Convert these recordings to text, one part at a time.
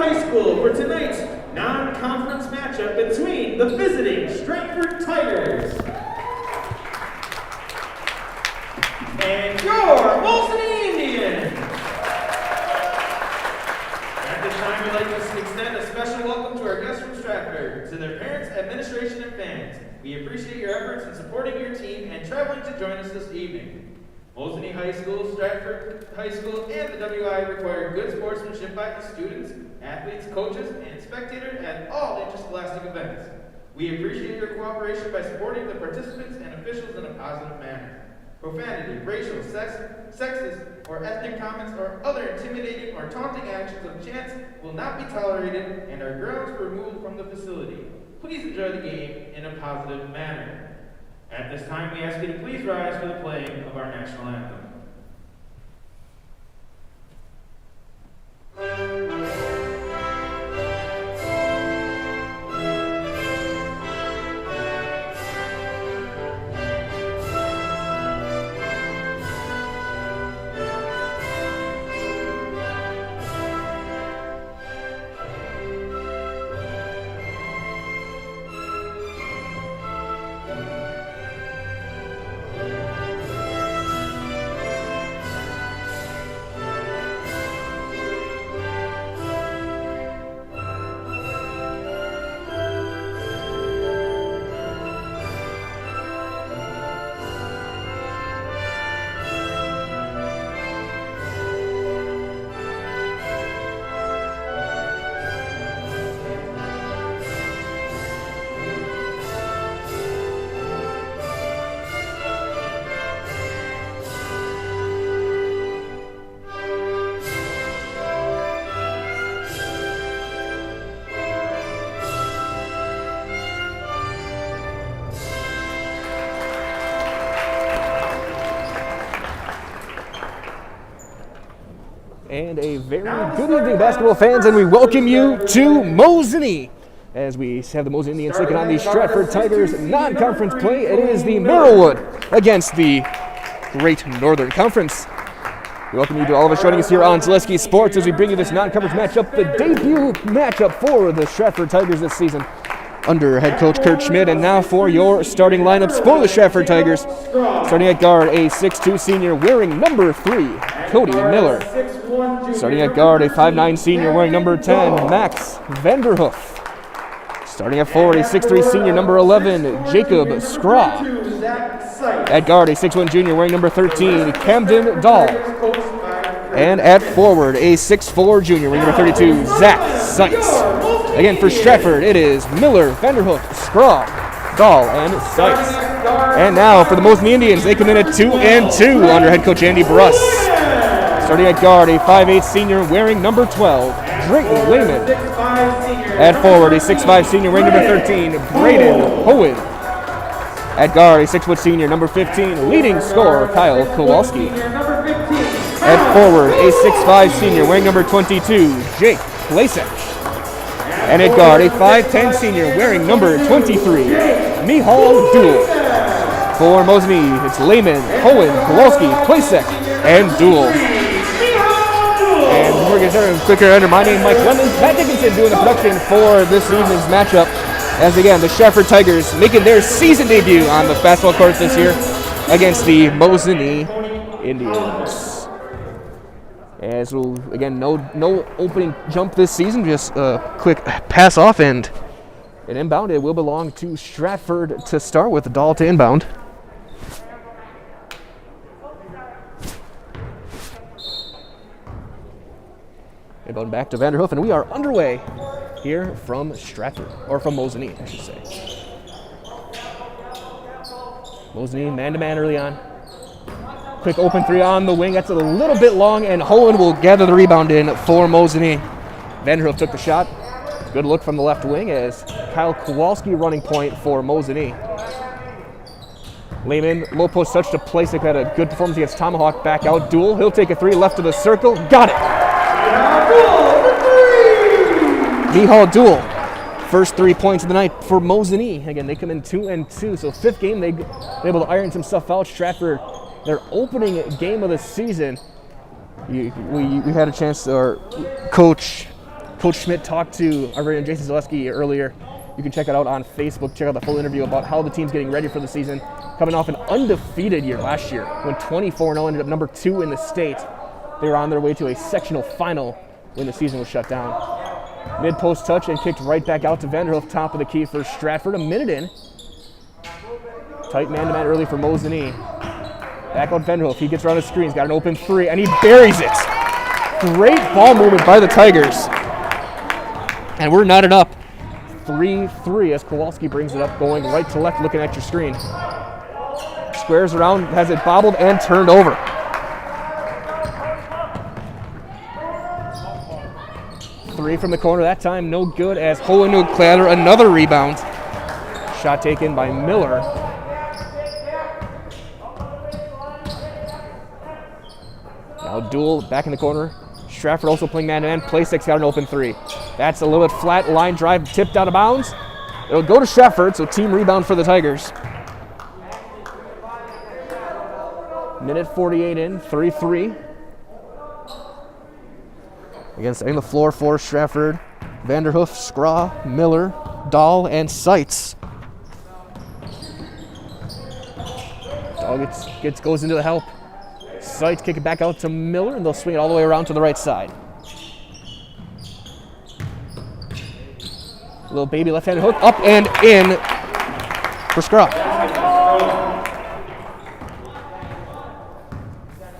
High School for tonight's non-conference matchup between the visiting Stratford Tigers and your Mosinee Indians. At this time, we'd like to extend a special welcome to our guests from Stratford, to their parents, administration, and fans. We appreciate your efforts in supporting your team and traveling to join us this evening. Mosinee High School, Stratford High School, and the WIAA require good sportsmanship by the students, athletes, coaches, and spectators at all interscholastic events. We appreciate your cooperation by supporting the participants and officials in a positive manner. Profanity, racial, sexist, or ethnic comments or other intimidating or taunting actions of chance will not be tolerated and are grounds for removal from the facility. Please enjoy the game in a positive manner. At this time, we ask you to please rise for the playing of our national anthem. And a very good evening, basketball fans, and we welcome you to Mosinee as we have the Mosinee Indians taking on the Stratford Tigers non-conference play. It is the Merrillwood against the Great Northern Conference. We welcome you to all of us joining us here on Zaleski Sports as we bring you this non-conference matchup, the debut matchup for the Stratford Tigers this season under head coach Kurt Schmidt. And now for your starting lineups for the Stratford Tigers. Starting at guard, a 6'2 senior wearing number 3, Cody Miller. Starting at guard, a 5'9 senior wearing number 10, Max Vanderhoof. Starting at forward, a 6'3 senior number 11, Jacob Scraw. At guard, a 6'1 junior wearing number 13, Camden Dahl. And at forward, a 6'4 junior wearing number 32, Zach Seitz. Again, for Stratford, it is Miller, Vanderhoof, Scraw, Dahl, and Seitz. And now for the Mosinee Indians, they come in at 2-2 under head coach Andy Bruss. Starting at guard, a 5'8 senior wearing number 12, Drayton Lehman. At forward, a 6'5 senior wearing number 13, Braden Holland. At guard, a 6' senior number 15, leading scorer Kyle Kowalski. At forward, a 6'5 senior wearing number 22, Jake Plasek. And at guard, a 5'10 senior wearing number 23, Mihal Duel. For Mosinee, it's Lehman, Holland, Kowalski, Plasek, and Duel. And before we get started, quicker under my name, Mike Lemons, Matt Dickinson doing the production for this evening's matchup. As again, the Stratford Tigers making their season debut on the basketball court this year against the Mosinee Indians. As we'll, again, no opening jump this season, just a quick pass off and an inbound. It will belong to Stratford to start with, Dahl to inbound. Inbound back to Vanderhoof, and we are underway here from Stratford, or from Mosinee, I should say. Mosinee man-to-man early on. Quick open three on the wing. That's a little bit long, and Holland will gather the rebound in for Mosinee. Vanderhoof took the shot. Good look from the left wing as Kyle Kowalski running point for Mosinee. Lehman, low post touch to Plasek, had a good performance against Tomahawk. Back out, Duel. He'll take a three left of the circle. Got it! Mihal Duel, first 3 points of the night for Mosinee. Again, they come in 2-2, so fifth game they're able to iron some stuff out. Stratford, their opening game of the season, we had a chance, or Coach Coach Schmidt talked to our friend Jason Zaleski earlier. You can check it out on Facebook. Check out the full interview about how the team's getting ready for the season. Coming off an undefeated year last year, went 24-0, ended up number 2 in the state. They were on their way to a sectional final when the season was shut down. Mid-post touch and kicked right back out to Vanderhoof, top of the key for Stratford. A minute in. Tight man-to-man early for Mosinee. Back out Vanderhoof. He gets around the screen. He's got an open 3, and he buries it. Great ball movement by the Tigers. And we're knotted up 3-3 as Kowalski brings it up, going right to left, looking at your screen. Squares around, has it bobbled and turned over. Three from the corner that time, no good as Holland would clatter another rebound. Shot taken by Miller. Now Duel back in the corner. Stratford also playing man-to-man. Playsek's got an open 3. That's a little bit flat, line drive, tipped out of bounds. It'll go to Stratford, so team rebound for the Tigers. Minute 48 in, 3-3. Again, setting the floor for Stratford. Vanderhoof, Scraw, Miller, Dahl, and Seitz. Dahl goes into the help. Seitz kick it back out to Miller, and they'll swing it all the way around to the right side. Little baby left-handed hook, up and in for Scraw.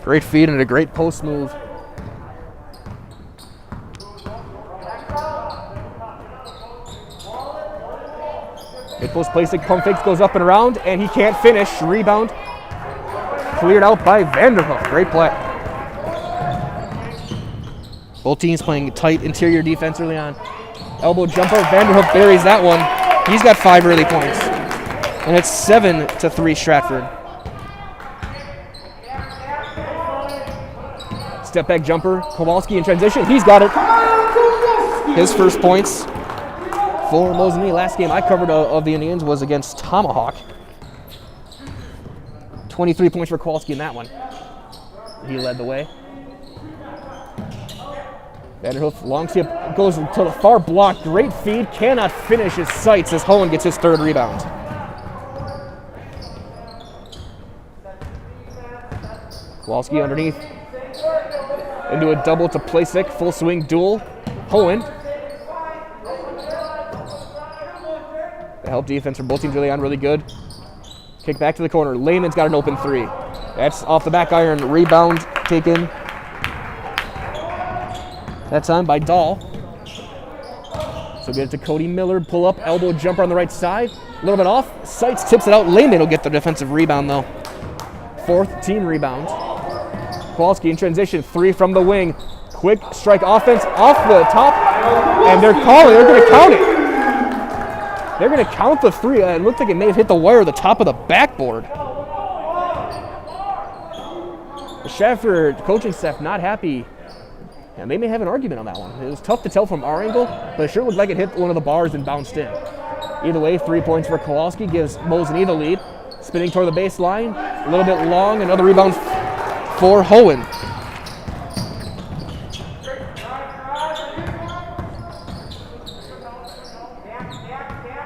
Great feed and a great post move. Mid-post Playstick pump fakes, goes up and around, and he can't finish. Rebound cleared out by Vanderhoof. Great play. Both teams playing tight interior defense early on. Elbow jumper, Vanderhoof buries that one. He's got 5 early points. And it's 7-3 Stratford. Step back jumper, Kowalski in transition. He's got it. His first points for Mosinee. Last game I covered of the Indians was against Tomahawk. 23 points for Kowalski in that one. He led the way. Vanderhoof, long tip, goes to the far block. Great feed, cannot finish his sights as Holland gets his 3rd rebound. Kowalski underneath. Into a double to Playstick, full swing duel. Holland. The help defense from both teams early on, really good. Kick back to the corner. Lehman's got an open 3. That's off the back iron. Rebound taken. That time by Dahl. So get it to Cody Miller. Pull up, elbow jumper on the right side. A little bit off. Seitz tips it out. Lehman will get the defensive rebound though. 4th team rebound. Kowalski in transition. 3 from the wing. Quick strike offense off the top. And they're going to count it. They're going to count the 3. It looked like it may have hit the wire at the top of the backboard. The Stratford coaching staff not happy. And they may have an argument on that one. It was tough to tell from our angle, but it sure looked like it hit one of the bars and bounced in. Either way, 3 points for Kowalski gives Mosinee the lead. Spinning toward the baseline, a little bit long, another rebound for Hohen.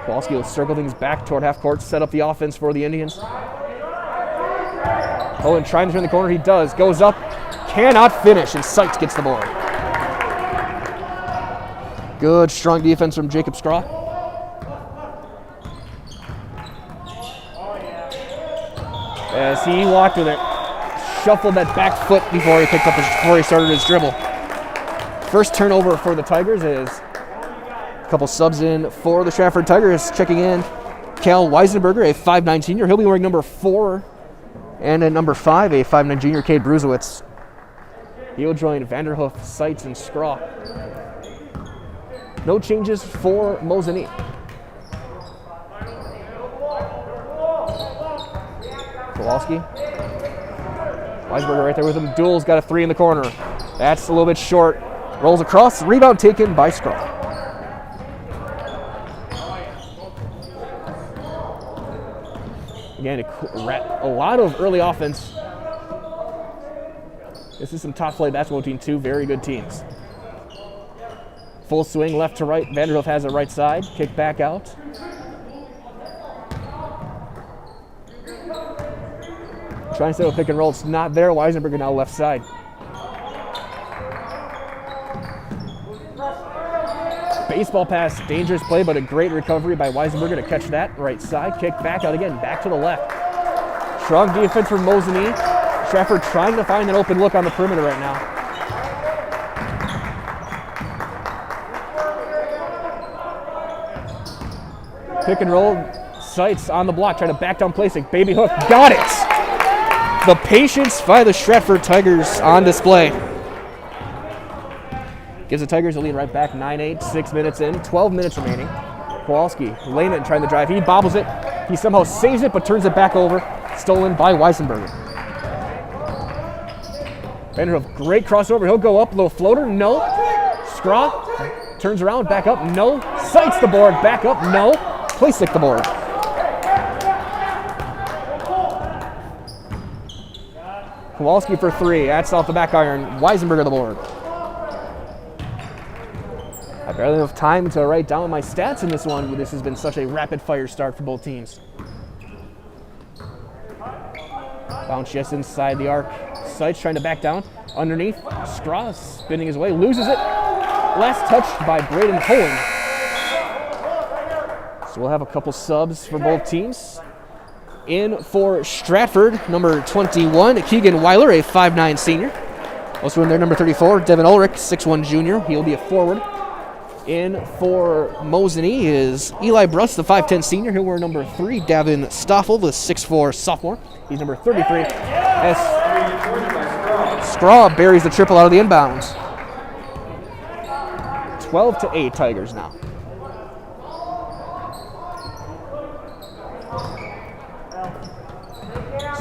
Kowalski will circle things back toward half court, set up the offense for the Indians. Hohen trying to turn the corner, he does, goes up, cannot finish, and Seitz gets the board. Good, strong defense from Jacob Scraw. As he walked with it, shuffled that back foot before he started his dribble. First turnover for the Tigers is a couple subs in for the Stratford Tigers. Checking in, Cal Weisenberger, a 5'9" senior. He'll be wearing number 4, and at number 5, a 5'9" junior, Cade Bruzewitz. He'll join Vanderhoof, Seitz, and Scraw. No changes for Mosinee. Kowalski. Weisberger right there with him. Duel's got a 3 in the corner. That's a little bit short. Rolls across. Rebound taken by Scraw. Again, a lot of early offense. This is some top flight basketball team, 2 very good teams. Full swing left to right. Vanderhoof has it right side. Kick back out. Trying to set up a pick and roll. It's not there. Weisenberger now left side. Baseball pass, dangerous play, but a great recovery by Weisenberger to catch that. Right side, kick back out again, back to the left. Strong defense from Mosinee. Stratford trying to find an open look on the perimeter right now. Pick and roll, Seitz on the block, trying to back down Placek. Baby hook, got it! The patience by the Stratford Tigers on display. Gives the Tigers a lead right back, 9-8, 6 minutes in, 12 minutes remaining. Kowalski, Lehman trying to drive. He bobbles it. He somehow saves it, but turns it back over. Stolen by Weisenberger. Vanderhoof, great crossover. He'll go up, little floater, no. Scraw, turns around, back up, no. Sights the board, back up, no. Placek the board. Kowalski for three, that's off the back iron. Weisenberger the board. I barely have time to write down my stats in this one. This has been such a rapid fire start for both teams. Bounce just inside the arc. Seitz trying to back down. Underneath. Straw spinning his way. Loses it. Last touched by Braden Holland. So we'll have a couple subs for both teams. In for Stratford, number 21, Keegan Weiler, a 5'9 senior. Also in there, number 34, Devin Ulrich, 6'1 junior. He'll be a forward. In for Mosinee is Eli Bruss, the 5'10 senior. He'll wear number 3. Davin Stoffel, the 6'4 sophomore. He's number 33. As Scraw buries the triple out of the inbounds. 12-8 Tigers now.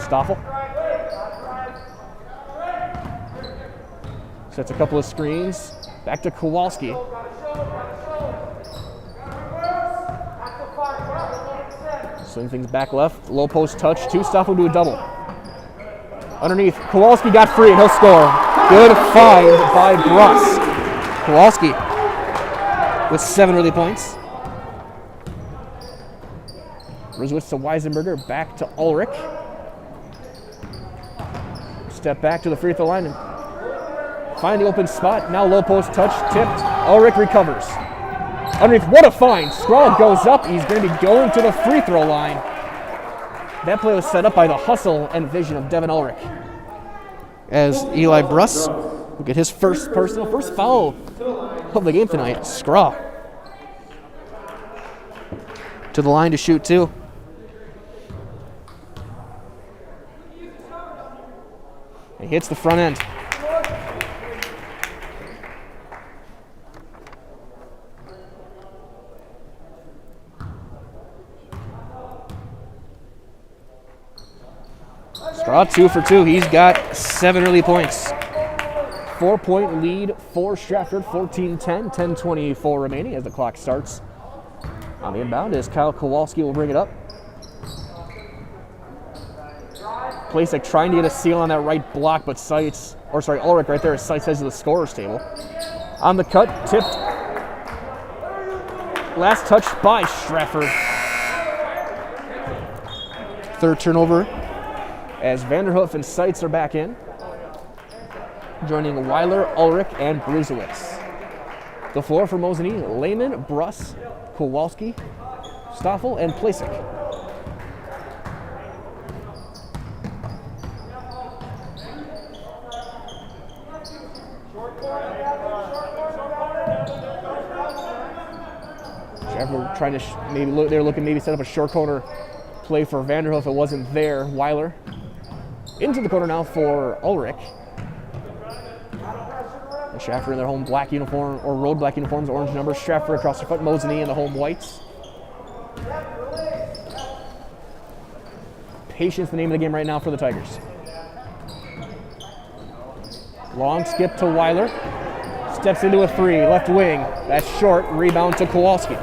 Stoffel. Sets a couple of screens. Back to Kowalski. Swing things back left. Low post touch. Two. Stoffel do a double. Underneath. Kowalski got free and he'll score. Good find by Bruss. Kowalski with 7 early points. Rizwitz to Weisenberger. Back to Ulrich. Step back to the free throw line and find the open spot. Now low post touch, tipped. Ulrich recovers. Underneath, what a find. Scrawl goes up. He's going to be going to the free throw line. That play was set up by the hustle and vision of Devin Ulrich. As Eli Bruss will get his first foul of the game tonight. Scrawl to the line to shoot two. He hits the front end. Straw 2 for 2. He's got 7 early points. 4-point lead for Stratford. 14-10. 10:24 remaining as the clock starts. On the inbound is Kyle Kowalski will bring it up. Placek trying to get a seal on that right block, but Ulrich right there as Seitz heads to the scorer's table. On the cut, tipped. Last touch by Stratford. Third turnover as Vanderhoof and Seitz are back in. Joining Weiler, Ulrich, and Bruzewitz. The floor for Mosinee, Lehman, Bruss, Kowalski, Stoffel, and Placek. Trying to they're looking maybe set up a short corner play for Vanderhoof. It wasn't there. Weiler into the corner now for Ulrich. And Stratford in their home black uniform or road black uniforms, orange numbers. Stratford across the front. Mosinee in the home whites. Patience, the name of the game right now for the Tigers. Long skip to Weiler. Steps into a 3, left wing. That's short. Rebound to Kowalski.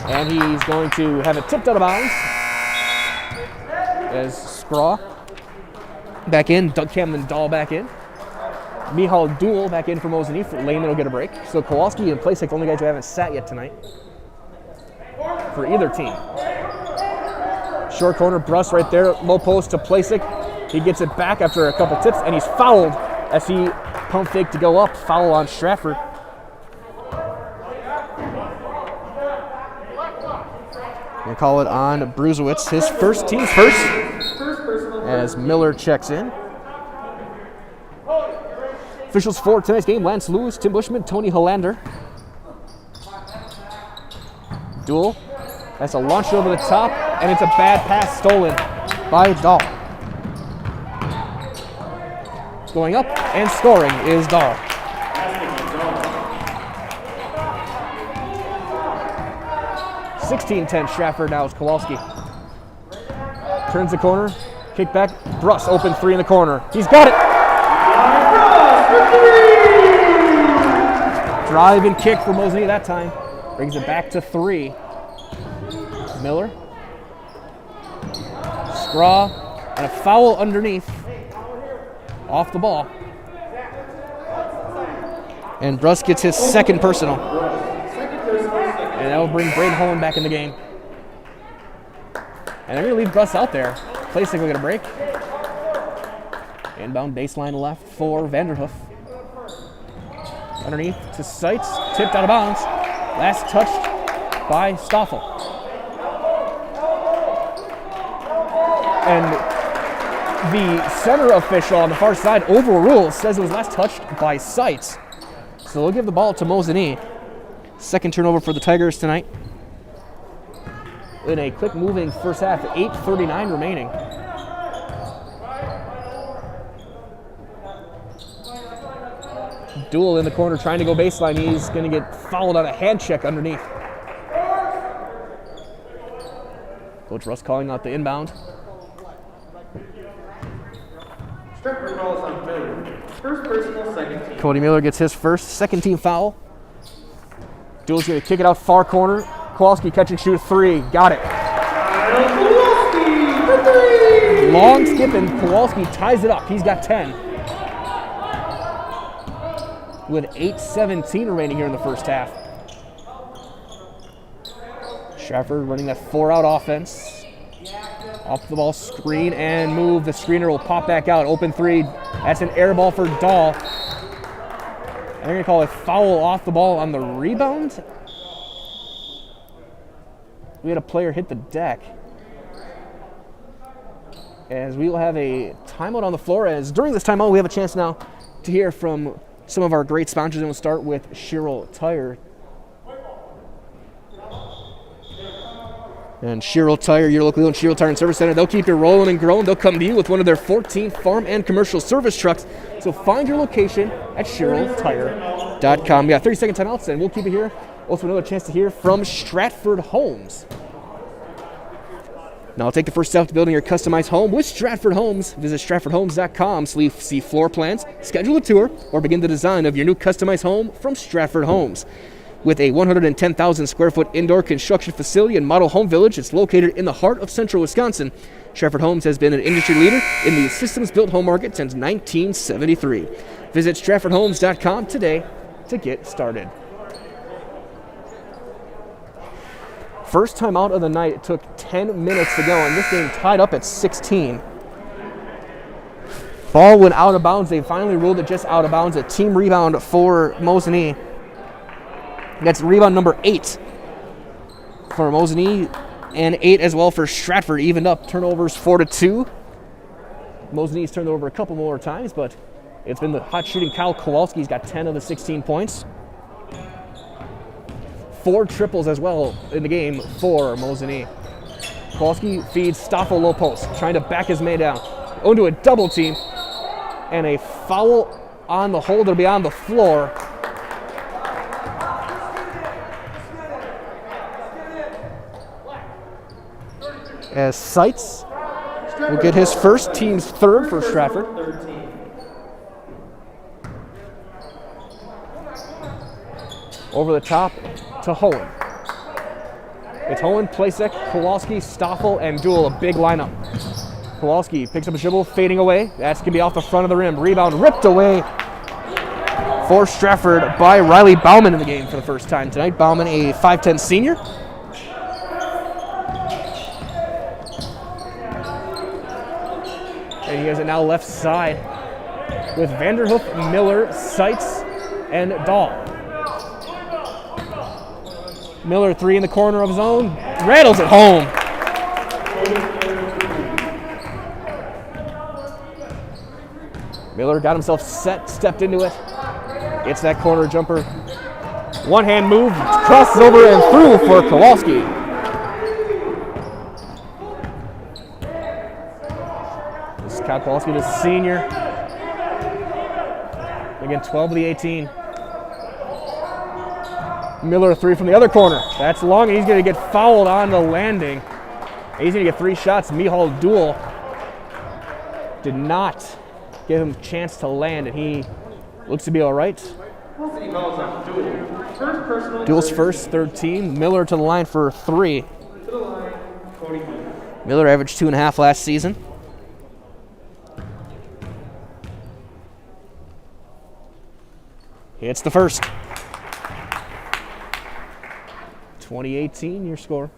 And he's going to have it tipped out of bounds. As Scraw back in, Doug Camden Dahl back in. Mihal Duel back in for Mosinee. Lehman will get a break. So Kowalski and Plasek, the only guys who haven't sat yet tonight for either team. Short corner, Bruss right there, low post to Plasek. He gets it back after a couple tips, and he's fouled as he pump fake to go up. Foul on Stratford. We'll call it on Bruzewitz, his first, team's first, as Miller checks in. Officials for tonight's game: Lance Lewis, Tim Bushman, Tony Hollander. Duel. That's a launch over the top, and it's a bad pass stolen by Dahl. Going up and scoring is Dahl. (16-10) Stratford. Now is Kowalski. Turns the corner, kick back. Bruss open three in the corner. He's got it. Drive and kick for Mosinee that time. Brings it back to 3. Miller. Scraw. And a foul underneath. Off the ball. And Bruss gets his second personal. And that will bring Braden Holland back in the game. And they're going to leave Bruss out there. Plasek will get a break. Inbound baseline left for Vanderhoof. Underneath to Seitz, tipped out of bounds. Last touched by Stoffel. And the center official on the far side overrules, says it was last touched by Seitz. So they'll give the ball to Mosinee. Second turnover for the Tigers tonight. In a quick moving first half, 8:39 remaining. Duel in the corner trying to go baseline. He's going to get fouled on a hand check underneath. Coach Russ calling out the inbound. Stratford calls on Miller. First personal, second team. Cody Miller gets his first, second team foul. Duel's going to kick it out far corner. Kowalski catch and shoot 3. Got it. Kowalski for 3. Long skip and Kowalski ties it up. He's got 10. With 8:17 remaining here in the first half. Stratford running that 4-out offense. Off the ball screen and move. The screener will pop back out. Open 3. That's an air ball for Dahl. And they're going to call a foul off the ball on the rebound. We had a player hit the deck. As we will have a timeout on the floor. As during this timeout, we have a chance now to hear from some of our great sponsors, and we'll start with Sherrill Tire. And Sherrill Tire, your locally owned Sherrill Tire and Service Center, they'll keep you rolling and growing. They'll come to you with one of their 14 farm and commercial service trucks. So find your location at SherrillTire.com. We got 30-second timeouts, and we'll keep it here. Also, another chance to hear from Stratford Homes. Now take the first step to building your customized home with Stratford Homes. Visit StratfordHomes.com to see floor plans, schedule a tour, or begin the design of your new customized home from Stratford Homes. With a 110,000 square foot indoor construction facility and model home village, it's located in the heart of central Wisconsin. Stratford Homes has been an industry leader in the systems-built home market since 1973. Visit StratfordHomes.com today to get started. First time out of the night, it took 10 minutes to go, and this game tied up at 16. Ball went out of bounds. They finally ruled it just out of bounds. A team rebound for Mosinee. That's rebound number 8 for Mosinee, and 8 as well for Stratford. Evened up, turnovers 4-2. Mosinee's turned over a couple more times, but it's been the hot shooting Kyle Kowalski. He's got 10 of the 16 points. 4 triples as well in the game for Mosinee. Kowalski feeds Stoffel low post, trying to back his man down. Onto a double team, and a foul on the holder beyond the floor. As Seitz will get his first, team's third for Stratford. Over the top to Holland. It's Holland, Plasek, Kowalski, Stoffel, and Duel, a big lineup. Kowalski picks up a dribble, fading away. That's going to be off the front of the rim. Rebound ripped away for Stratford by Riley Bauman in the game for the first time tonight. Bauman, a 5'10 senior. And he has it now left side with Vanderhoof, Miller, Seitz, and Dahl. Miller, 3 in the corner of his own, rattles it home. Miller got himself set, stepped into it. It's that corner jumper. One-hand move, crosses over and through for Kowalski. This is Kyle Kowalski, the senior. Again, 12 of the 18. Miller, 3 from the other corner. That's long, and he's going to get fouled on the landing. He's going to get 3 shots. Mihal Duel did not give him a chance to land, and he looks to be all right. Duel's first, third team. Miller to the line for 3. Miller averaged 2.5 last season. It's the first. 2018, your score.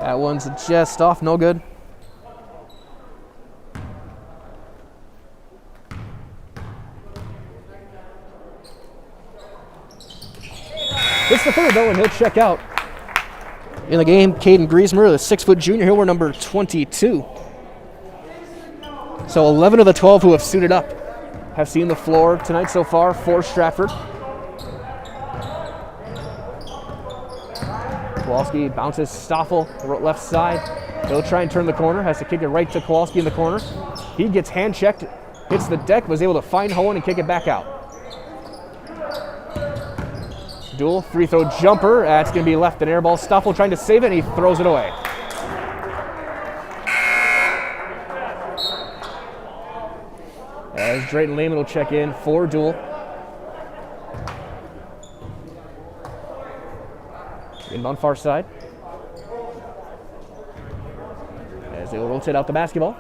That one's just off, no good. It's the third, though, and he'll check out. In the game, Caden Griezmann, the 6-foot junior, he'll wear number 22. So 11 of the 12 who have suited up have seen the floor tonight so far for Stratford. Kowalski bounces Stoffel left side. He'll try and turn the corner, has to kick it right to Kowalski in the corner. He gets hand checked, hits the deck, was able to find Hohen and kick it back out. Duel, free throw jumper, that's going to be left an air ball. Stoffel trying to save it, and he throws it away. As Drayton Lehman will check in for Duel. Inbound far side. As they will rotate out the basketball.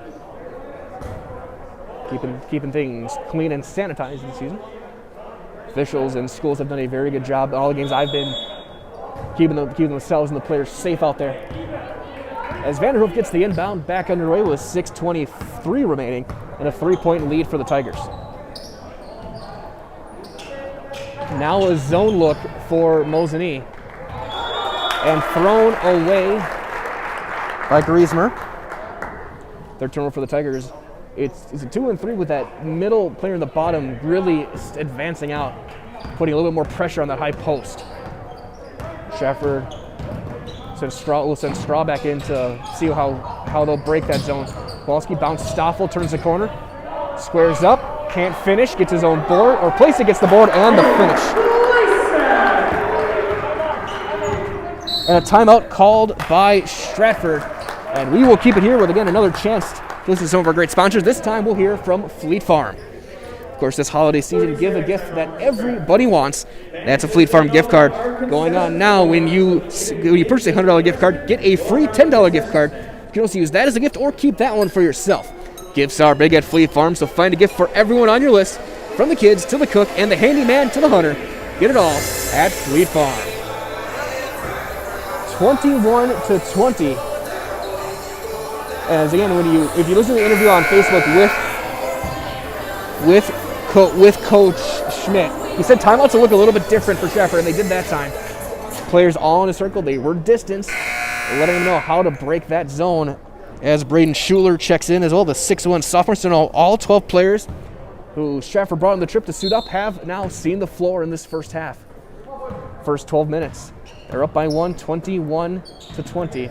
Keeping things clean and sanitized this season. Officials and schools have done a very good job. All the games I've been keeping themselves and the players safe out there. As Vanderhoof gets the inbound back underway with 6:23 remaining and a 3-point lead for the Tigers. Now a zone look for Mosinee. And thrown away by Griezmann. Third turnover for the Tigers. It's a 2 and 3 with that middle player in the bottom really advancing out, putting a little bit more pressure on that high post. Stratford will send Straw back in to see how they'll break that zone. Kowalski bounce Stoffel, turns the corner, squares up, can't finish, gets his own board, or Placey gets the board and the finish. And a timeout called by Stratford. And we will keep it here with, again, another chance to listen to some of our great sponsors. This time we'll hear from Fleet Farm. Of course, this holiday season, give a gift that everybody wants. That's a Fleet Farm gift card going on now. When you purchase a $100 gift card, get a free $10 gift card. You can also use that as a gift or keep that one for yourself. Gifts are big at Fleet Farm, so find a gift for everyone on your list, from the kids to the cook and the handyman to the hunter. Get it all at Fleet Farm. 21-20. As again, if you listen to the interview on Facebook with Coach Schmidt, he said timeouts will look a little bit different for Stratford, and they did that time. Players all in a circle, they were distanced, letting them know how to break that zone. As Braden Schuler checks in as well, the 6'1 sophomore. So now all 12 players who Stratford brought on the trip to suit up have now seen the floor in this first half. First 12 minutes. They're up by 1, 21-20.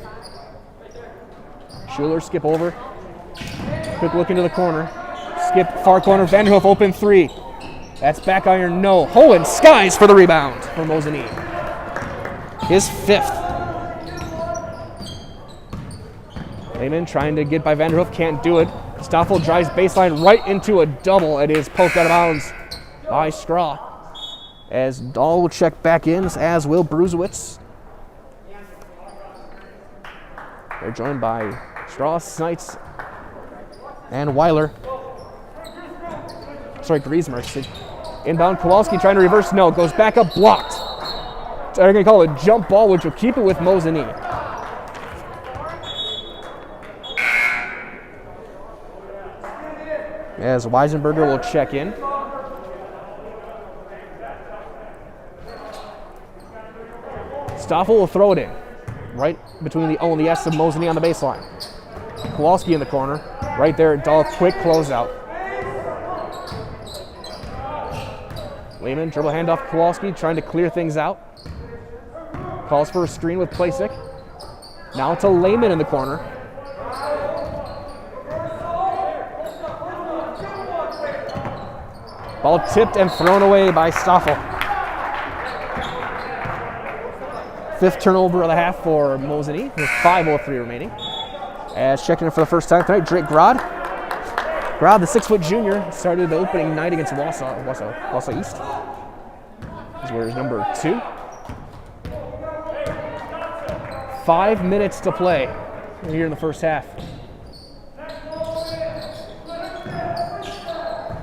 Schuler, skip over. Quick look into the corner. Skip far corner. Vanderhoof open 3. That's back iron, no. Hohen skies for the rebound for Mosinee. His 5th. Lehman trying to get by Vanderhoof, can't do it. Stoffel drives baseline right into a double. It is poked out of bounds by Straw. As Dahl will check back in, as will Bruzewitz. They're joined by Strauss, Snites, and Weiler. Sorry, Griezmann. Inbound, Kowalski trying to reverse. No, goes back up, blocked. They're going to call it a jump ball, which will keep it with Mosinee. As Weisenberger will check in. Stoffel will throw it in. Right between the O and the S of Mosinee on the baseline. Kowalski in the corner. Right there at Dahl, quick closeout. Lehman, dribble handoff Kowalski, trying to clear things out. Calls for a screen with Plasek. Now to Lehman in the corner. Ball tipped and thrown away by Stoffel. 5th turnover of the half for Mosinee, with 5:03 remaining. As checking in for the first time tonight, Drake Grod. Grod, the 6-foot junior, started the opening night against Wausau East. He's wears number 2. 5 minutes to play here in the first half.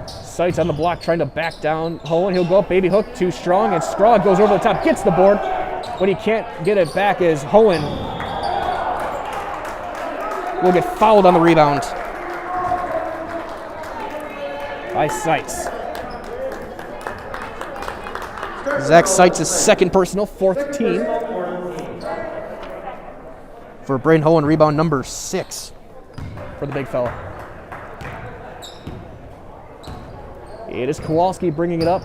Sights on the block, trying to back down Holland. He'll go up, baby hook, too strong, and Straw goes over the top, gets the board. What he can't get it back is Holland will get fouled on the rebound by Sights. Zach Sights' 2nd personal, 4th team. For Braden Holland, rebound number 6 for the big fella. It is Kowalski bringing it up.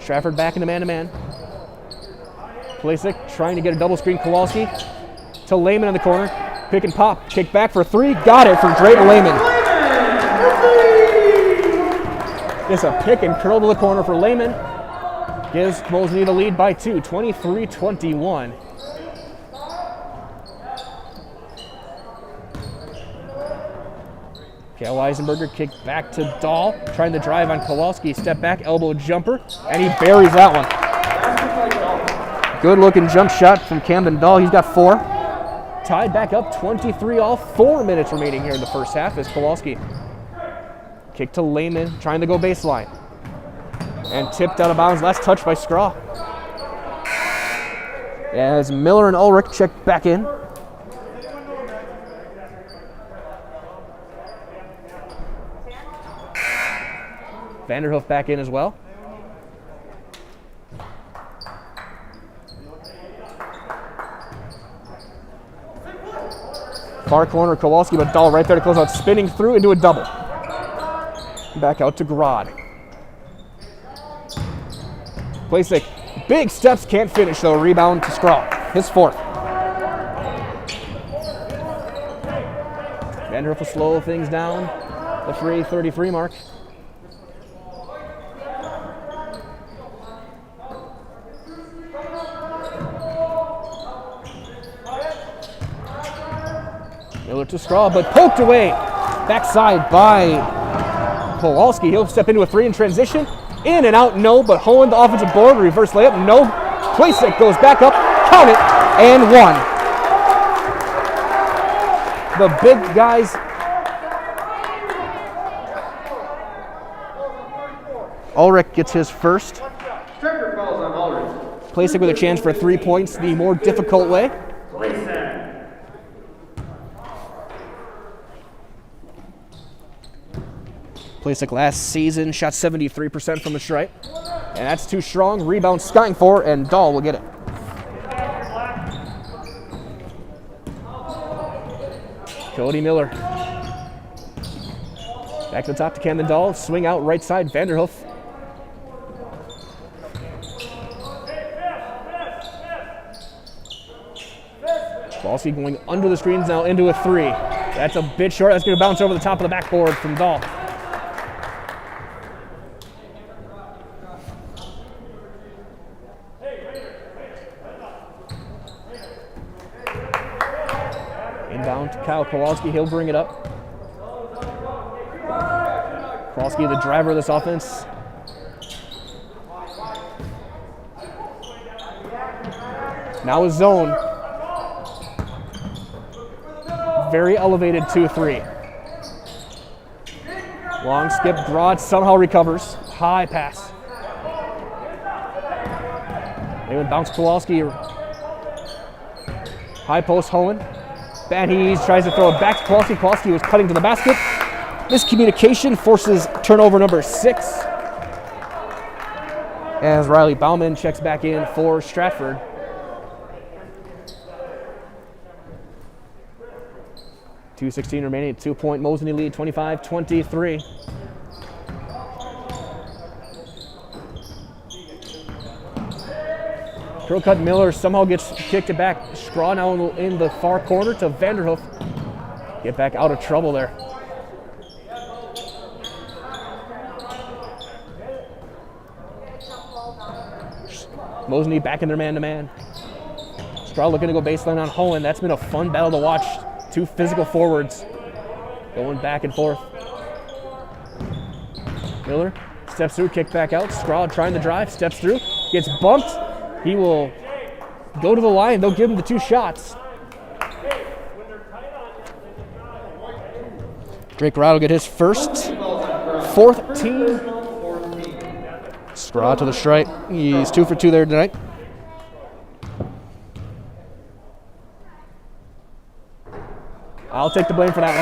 Stratford back into man-to-man. Plasek trying to get a double screen. Kowalski to Lehman in the corner. Pick and pop. Kick back for 3. Got it from Braden Lehman. It's a pick and curl to the corner for Lehman. Gives Mosinee the lead by 2, 23-21. Kale Eisenberger kicked back to Dahl, trying to drive on Kowalski. Step back, elbow jumper, and he buries that one. Good looking jump shot from Camden Dahl. He's got 4. Tied back up 23 all. 4 minutes remaining here in the first half as Kowalski. Kick to Lehman, trying to go baseline. And tipped out of bounds. Last touch by Straw. As Miller and Ulrich check back in. Vanderhoof back in as well. Far corner, Kowalski, but Dahl right there to close out, spinning through into a double. Back out to Grod. Plasek, big steps, can't finish though. Rebound to Straw, his 4th. Vanderhoof will slow things down. The 3:33 mark. Miller to Straw, but poked away. Backside by Kowalski. He'll step into a 3 in transition. In and out, no, but Holland, the offensive board, reverse layup, no. Plasek goes back up, count it, and 1. The big guys. Ulrich gets his first. Plasek with a chance for 3 points, the more difficult way. Plasek last season shot 73% from the stripe. And that's too strong. Rebound skying for, and Dahl will get it. Cody Miller. Back to the top to Camden Dahl. Swing out right side, Vanderhoof. Kowalski going under the screens now into a 3. That's a bit short. That's going to bounce over the top of the backboard from Dahl. Inbound to Kyle Kowalski. He'll bring it up. Kowalski, the driver of this offense. Now a zone. very elevated 2-3. Long skip, Broad somehow recovers. High pass. They would bounce Kowalski. High post, Holland. Banhees tries to throw it back to Kowalski. Kowalski was cutting to the basket. Miscommunication forces turnover number 6. As Riley Bauman checks back in for Stratford. .2:16 remaining, 2-point Mosinee lead, 25-23. Curl cut Miller somehow gets kicked it back. Straw now in the far corner to Vanderhoof. Get back out of trouble there. Mosinee back in their man-to-man. Straw looking to go baseline on Holland. That's been a fun battle to watch. Two physical forwards going back and forth. Miller steps through, kick back out. Straw trying to drive, steps through, gets bumped. He will go to the line. They'll give him the 2 shots. Drake Rod will get his first, 4th team. Straw to the stripe. He's 2 for 2 there tonight. I'll take the blame for that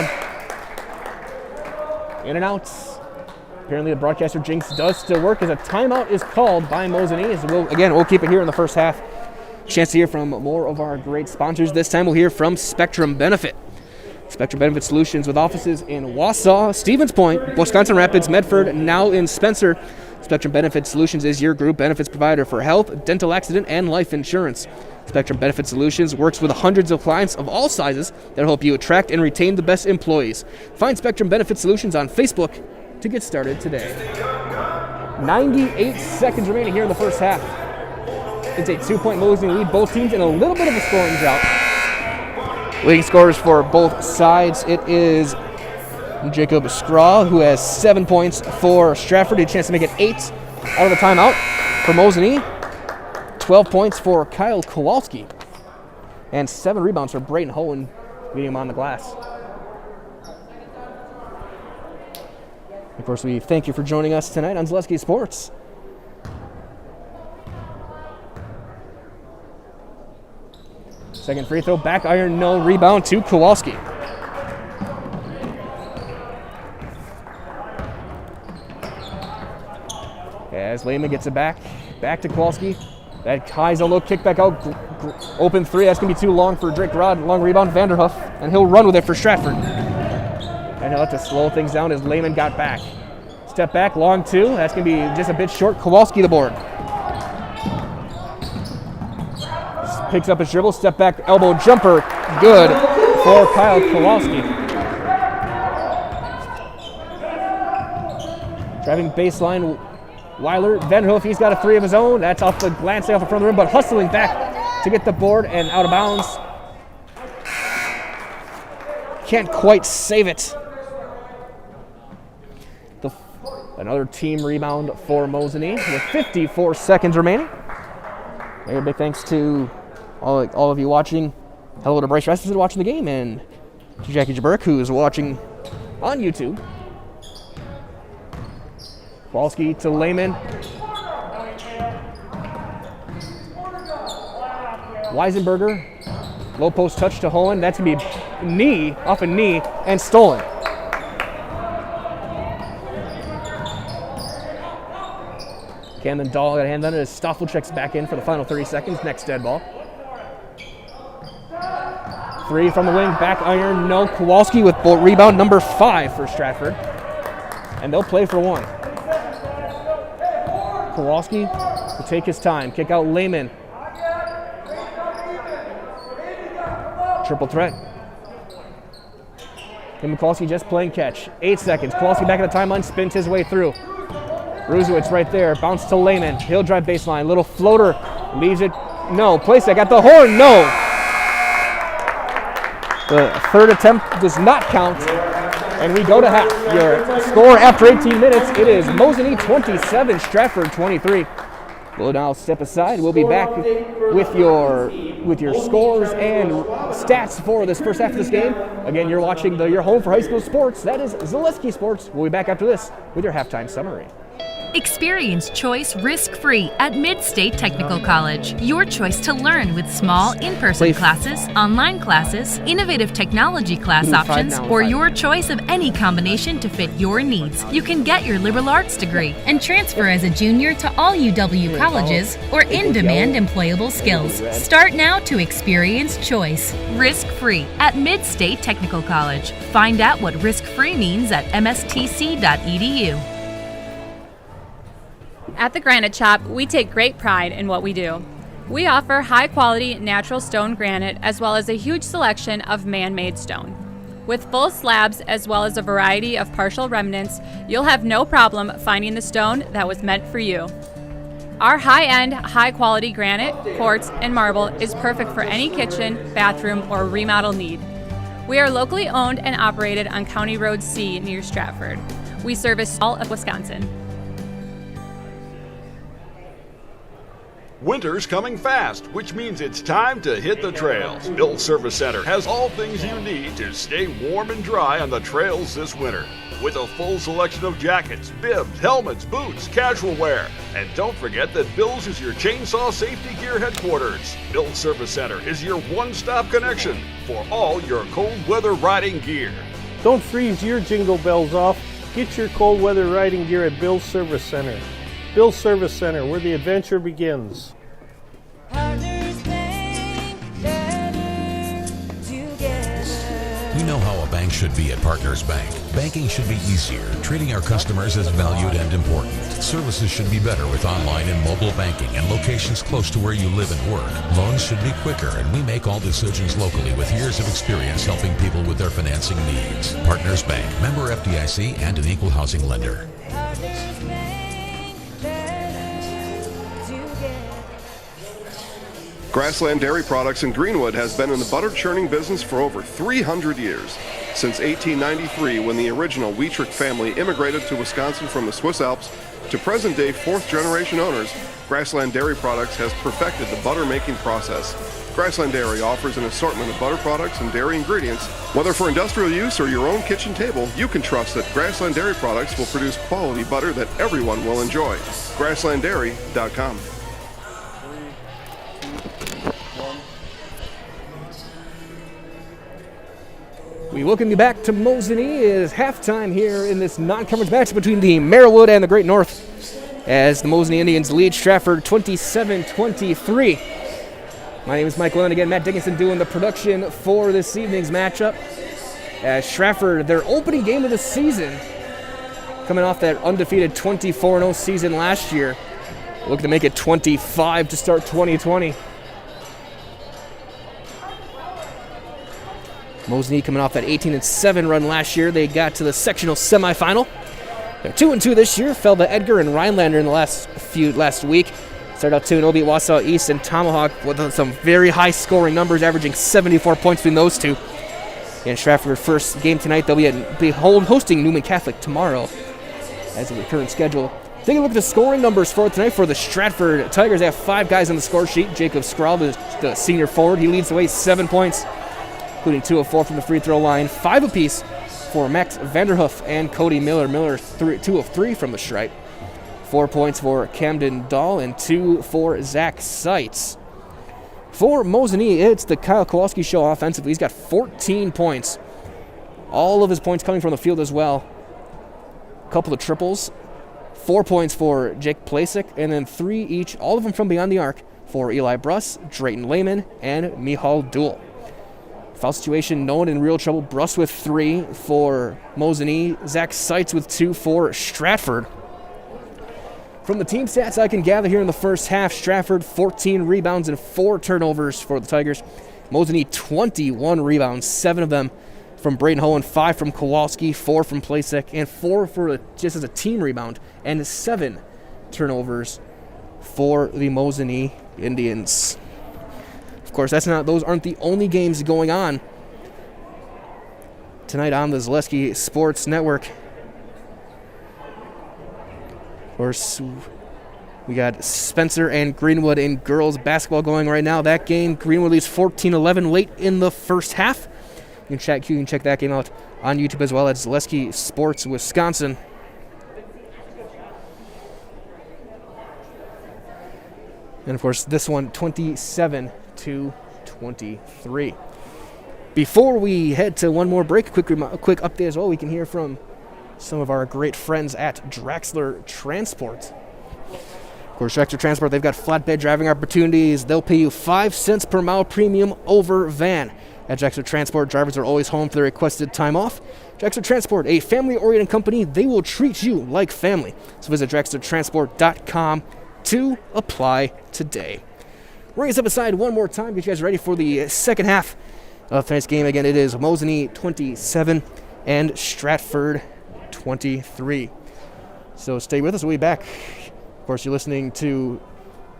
one. In and out. Apparently the broadcaster jinx does still work as a timeout is called by Mosinee. As we'll keep it here in the first half. Chance to hear from more of our great sponsors. This time we'll hear from Spectrum Benefit. Spectrum Benefit Solutions with offices in Wausau, Stevens Point, Wisconsin Rapids, Medford, now in Spencer. Spectrum Benefit Solutions is your group benefits provider for health, dental, accident, and life insurance. Spectrum Benefit Solutions works with hundreds of clients of all sizes that help you attract and retain the best employees. Find Spectrum Benefit Solutions on Facebook to get started today. 98 seconds remaining here in the first half. It's a 2-point Mosinee lead. Both teams in a little bit of a scoring drought. Leading scorers for both sides. It is Jacob Straw, who has 7 points for Stratford. He had a chance to make it 8 out of the timeout for Mosinee. 12 points for Kyle Kowalski. And 7 rebounds for Braden Holland, leading him on the glass. Of course, we thank you for joining us tonight on Zaleski Sports. Second free throw, back iron, no. Rebound to Kowalski. As Lehman gets it back to Kowalski. That highs a low kick back out. Open 3, that's going to be too long for Drake Rod. Long rebound, Vanderhoof, and he'll run with it for Stratford. And he'll have to slow things down as Lehman got back. Step back, long 2. That's going to be just a bit short. Kowalski the board. Picks up his dribble, step back, elbow jumper. Good for Kyle Kowalski. Driving baseline, Weiler. Vanderhoof, he's got a 3 of his own. That's off the glancing off the front of the rim, but hustling back to get the board and out of bounds. Can't quite save it. Another team rebound for Mosinee with 54 seconds remaining. A big thanks to all of you watching. Hello to Bryce Rasmussen watching the game, and to Jackie Jaburk, who is watching on YouTube. Kowalski to Lehman. Weisenberger, low post touch to Holland. That's going to be off a knee, and stolen. Camden Dahl got a hand on it as Stoffel checks back in for the final 30 seconds. Next dead ball. 3 from the wing, back iron, no. Kowalski with rebound number 5 for Stratford. And they'll play for 1. Kowalski will take his time. Kick out Lehman. Triple threat. And Kowalski just playing catch. 8 seconds. Kowalski back at the timeline, spins his way through. Ruzewicz right there. Bounce to Lehman. He'll drive baseline. Little floater. Leaves it. No. Place it. Got the horn. No. The third attempt does not count. And we go to half. Your score after 18 minutes, it is Mosinee 27, Stratford 23. We'll now step aside. We'll be back with your scores and stats for this first half of this game. Again, you're watching your home for high school sports. That is Zaleski Sports. We'll be back after this with your halftime summary. Experience choice risk-free at Mid-State Technical College. Your choice to learn with small in-person classes, online classes, innovative technology class options, or your choice of any combination to fit your needs. You can get your liberal arts degree and transfer as a junior to all UW colleges or in-demand employable skills. Start now to experience choice risk-free at Mid-State Technical College. Find out what risk-free means at mstc.edu. At the Granite Shop, we take great pride in what we do. We offer high-quality natural stone granite as well as a huge selection of man-made stone. With full slabs as well as a variety of partial remnants, you'll have no problem finding the stone that was meant for you. Our high-end, high-quality granite, quartz, and marble is perfect for any kitchen, bathroom, or remodel need. We are locally owned and operated on County Road C near Stratford. We service all of Wisconsin. Winter's coming fast, which means it's time to hit the trails. Bill's Service Center has all things you need to stay warm and dry on the trails this winter. With a full selection of jackets, bibs, helmets, boots, casual wear. And don't forget that Bill's is your chainsaw safety gear headquarters. Bill's Service Center is your one-stop connection for all your cold weather riding gear. Don't freeze your jingle bells off. Get your cold weather riding gear at Bill's Service Center. Bill's Service Center, where the adventure begins. We know how a bank should be at Partners Bank. Banking should be easier, treating our customers as valued and important. Services should be better with online and mobile banking and locations close to where you live and work. Loans should be quicker, and we make all decisions locally with years of experience helping people with their financing needs. Partners Bank, member FDIC, and an equal housing lender. Grassland Dairy Products in Greenwood has been in the butter churning business for over 300 years. Since 1893, when the original Wietrich family immigrated to Wisconsin from the Swiss Alps, to present-day fourth-generation owners, Grassland Dairy Products has perfected the butter-making process. Grassland Dairy offers an assortment of butter products and dairy ingredients. Whether for industrial use or your own kitchen table, you can trust that Grassland Dairy Products will produce quality butter that everyone will enjoy. GrasslandDairy.com. We welcome you back to Mosinee. It is halftime here in this non-conference match between the Merrillwood and the Great North as the Mosinee Indians lead Stratford 27-23. My name is Mike Lund. Again, Matt Dickinson doing the production for this evening's matchup. As Stratford, their opening game of the season, coming off that undefeated 24-0 season last year, looking to make it 25 to start 2020. Mosinee coming off that 18-7 run last year. They got to the sectional semifinal. They're 2-2 this year. Fell to Edgar and Rhinelander in the last week. Started out 2-0, beat Wausau East and Tomahawk with some very high scoring numbers, averaging 74 points between those two. And Stratford first game tonight. They'll be hosting Newman Catholic tomorrow as of the current schedule. Taking a look at the scoring numbers for tonight for the Stratford Tigers. They have 5 guys on the score sheet. Jacob Skral, the senior forward, he leads the way, 7 points, including 2 of 4 from the free throw line. 5 apiece for Max Vanderhoof and Cody Miller. Miller 2 of 3 from the stripe. 4 points for Camden Dahl and 2 for Zach Seitz. For Mosinee, it's the Kyle Kowalski show offensively. He's got 14 points. All of his points coming from the field as well. A couple of triples. 4 points for Jake Plasik, and then 3 each, all of them from beyond the arc, for Eli Bruss, Drayton Lehman, and Mihal Duel. Foul situation, no one in real trouble. Bruss with 3 for Mosinee. Zach Seitz with 2 for Stratford. From the team stats I can gather here in the first half, Stratford 14 rebounds and 4 turnovers for the Tigers. Mosinee 21 rebounds, 7 of them from Braden Holland, 5 from Kowalski, 4 from Plasek, and 4 for just as a team rebound, and 7 turnovers for the Mosinee Indians. Of course, those aren't the only games going on tonight on the Zaleski Sports Network. Of course, We got Spencer and Greenwood in girls basketball going right now. That game, Greenwood leads 14-11 late in the first half. You can check that game out on YouTube as well at Zaleski Sports Wisconsin. And, of course, this one 27-23. Before we head to one more break, a quick update as well. We can hear from some of our great friends at Draxler Transport. Of course, Draxler Transport, they've got flatbed driving opportunities. They'll pay you 5 cents per mile premium over van. At Draxler Transport, drivers are always home for their requested time off. Draxler Transport, a family-oriented company, they will treat you like family. So visit DraxlerTransport.com to apply today. We're going to step aside one more time, get you guys ready for the second half of tonight's game. Again, it is Mosinee 27 and Stratford 23. So stay with us. We'll be back. Of course, you're listening to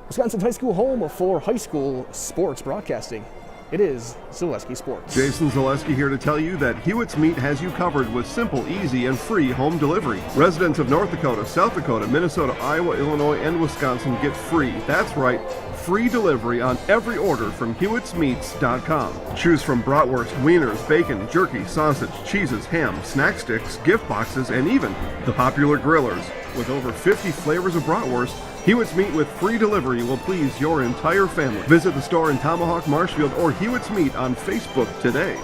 Wisconsin's high school home for high school sports broadcasting. It is Zaleski Sports. Jason Zaleski here to tell you that Hewitt's Meat has you covered with simple, easy, and free home delivery. Residents of North Dakota, South Dakota, Minnesota, Iowa, Illinois, and Wisconsin get free. That's right, free delivery on every order from Hewitt'sMeats.com. Choose from bratwurst, wieners, bacon, jerky, sausage, cheeses, ham, snack sticks, gift boxes, and even the popular grillers. With over 50 flavors of bratwurst, Hewitt's Meat with free delivery will please your entire family. Visit the store in Tomahawk, Marshfield, or Hewitt's Meat on Facebook today.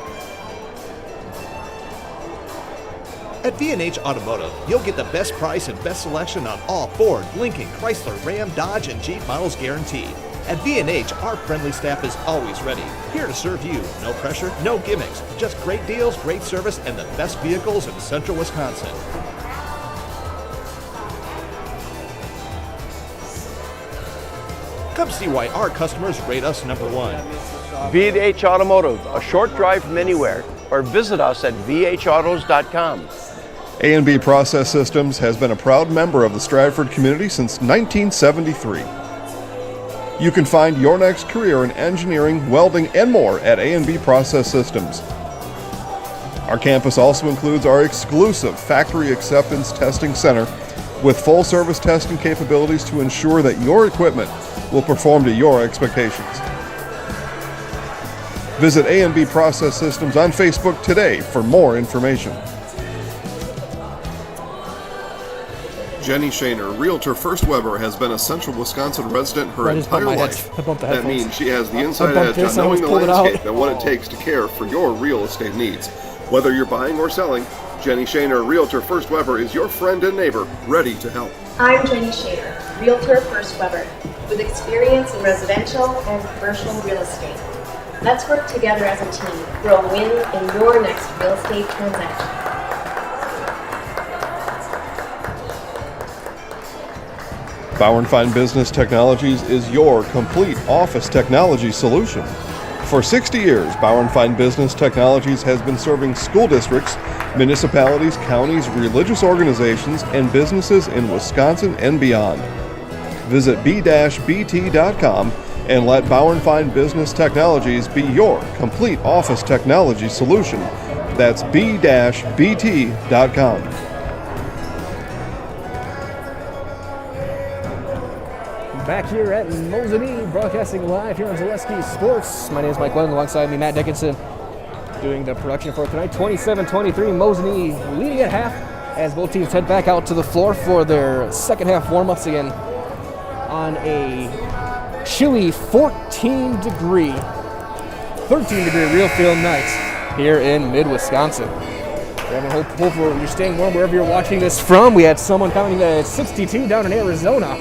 At V&H Automotive, you'll get the best price and best selection on all Ford, Lincoln, Chrysler, Ram, Dodge, and Jeep models guaranteed. At V&H, our friendly staff is always ready, here to serve you. No pressure, no gimmicks, just great deals, great service, and the best vehicles in central Wisconsin. Come see why our customers rate us #1. V&H Automotive, a short drive from anywhere, or visit us at vhautos.com. A&B Process Systems has been a proud member of the Stratford community since 1973. You can find your next career in engineering, welding, and more at A&B Process Systems. Our campus also includes our exclusive Factory Acceptance Testing Center with full service testing capabilities to ensure that your equipment will perform to your expectations. Visit A&B Process Systems on Facebook today for more information. Jenny Shaner, Realtor First Weber, has been a Central Wisconsin resident her entire life. That means she has the inside edge on knowing the landscape and what it takes to care for your real estate needs. Whether you're buying or selling, Jenny Shaner, Realtor First Weber, is your friend and neighbor, ready to help. I'm Jenny Shaner, Realtor First Weber, with experience in residential and commercial real estate. Let's work together as a team for a win in your next real estate transaction. Bauer & Fine Business Technologies is your complete office technology solution. For 60 years, Bauer & Fine Business Technologies has been serving school districts, municipalities, counties, religious organizations, and businesses in Wisconsin and beyond. Visit b-bt.com and let Bauer & Fine Business Technologies be your complete office technology solution. That's b-bt.com. Back here at Mosinee, broadcasting live here on Zaleski Sports. My name is Mike Lennon, alongside me, Matt Dickinson, doing the production for tonight. 27-23, Mosinee leading at half as both teams head back out to the floor for their second half warm-ups again on a chilly 13-degree real field night here in mid-Wisconsin. Hopefully you're staying warm wherever you're watching this from. We had someone commenting that it's 62 down in Arizona.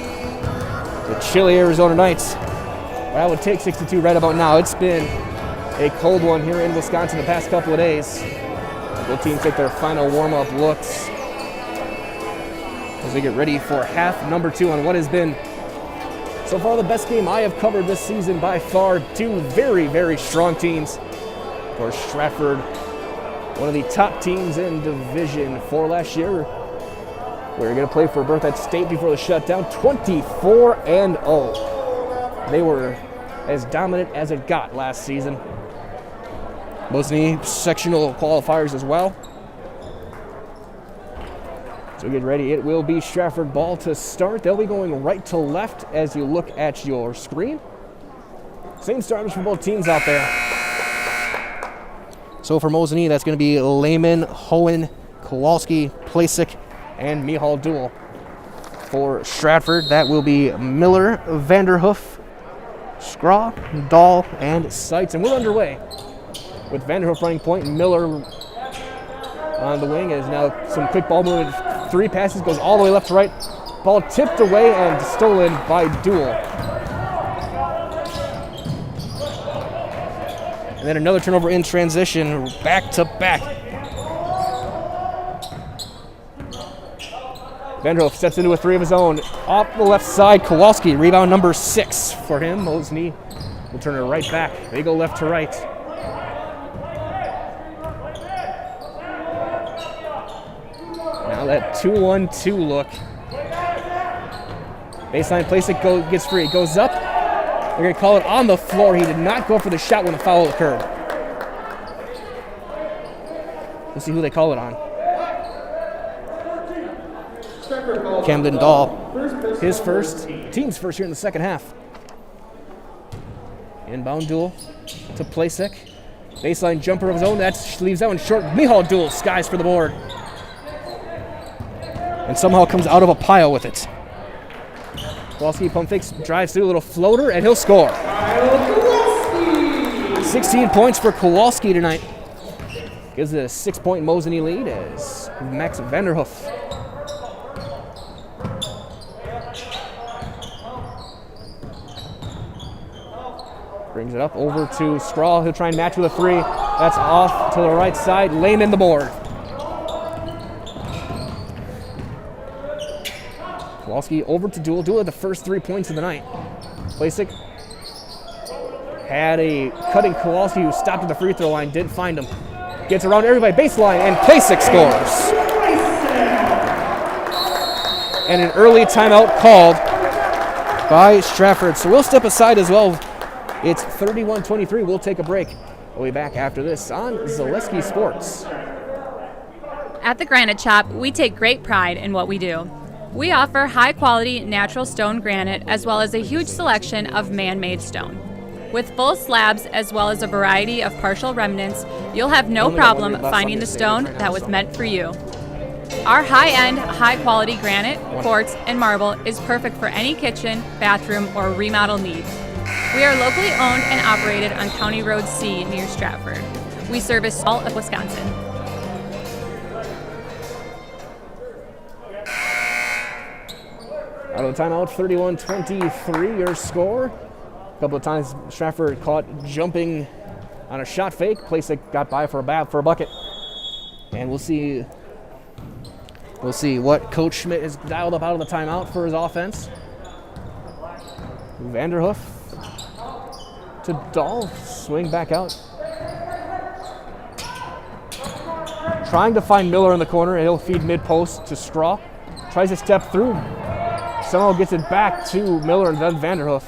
The chilly Arizona nights. Well, I would take 62 right about now. It's been a cold one here in Wisconsin the past couple of days. Both teams take their final warm-up looks as we get ready for half number 2 on what has been so far the best game I have covered this season by far. Two very, very strong teams. Of course, Stratford, one of the top teams in Division 4 last year. We're going to play for Berthoud State before the shutdown, 24-0. They were as dominant as it got last season. Mosinee sectional qualifiers as well. So get ready. It will be Stratford ball to start. They'll be going right to left as you look at your screen. Same starters for both teams out there. So for Mosinee, that's going to be Lehman, Hohen, Kowalski, Plasik, and Mihal Duel. For Stratford, that will be Miller, Vanderhoof, Scraw, Dahl, and Seitz. And we're underway with Vanderhoof running point, Miller on the wing. As now some quick ball movement. 3 passes, goes all the way left to right. Ball tipped away and stolen by Duel. And then another turnover in transition, back to back. Vanderhoof steps into a 3 of his own. Off the left side, Kowalski, rebound number 6 for him. Mosinee will turn it right back. They go left to right. Now that 2-1-2 look. Baseline Plasik gets free. It goes up. They're going to call it on the floor. He did not go for the shot when the foul occurred. We'll see who they call it on. Camden Dahl. His first, team's first here in the second half. Inbound Duel to Plasik. Baseline jumper of his own. That leaves that one short. Mihal Duel skies for the board. And somehow comes out of a pile with it. Kowalski pump fakes, drives through a little floater, and he'll score. 16 points for Kowalski tonight. Gives it a 6-point Mosinee lead as Max Vanderhoof. Brings it up over to Straw. He'll try and match with a 3. That's off to the right side. Lehman the board. Kowalski over to Duel. Duel had the first 3 points of the night. Plasik had a cutting Kowalski who stopped at the free throw line, didn't find him. Gets around everybody, baseline, and Plasik scores. And an early timeout called by Stratford. So we'll step aside as well. It's 31-23. We'll take a break. We'll be back after this on Zaleski Sports. At the Granite Shop, we take great pride in what we do. We offer high-quality natural stone granite as well as a huge selection of man-made stone. With full slabs as well as a variety of partial remnants, you'll have no problem finding the stone that was meant for you. Our high-end, high-quality granite, quartz, and marble is perfect for any kitchen, bathroom, or remodel need. We are locally owned and operated on County Road C near Stratford. We service all of Wisconsin. Out of the timeout, 31-23, your score. A couple of times Stratford caught jumping on a shot fake. Plasik got by for a bucket. And we'll see what Coach Schmidt has dialed up out of the timeout for his offense. Vanderhoof to Dahl, swing back out. Trying to find Miller in the corner, and he'll feed mid-post to Straw. Tries to step through. Somehow gets it back to Miller and then Vanderhoof.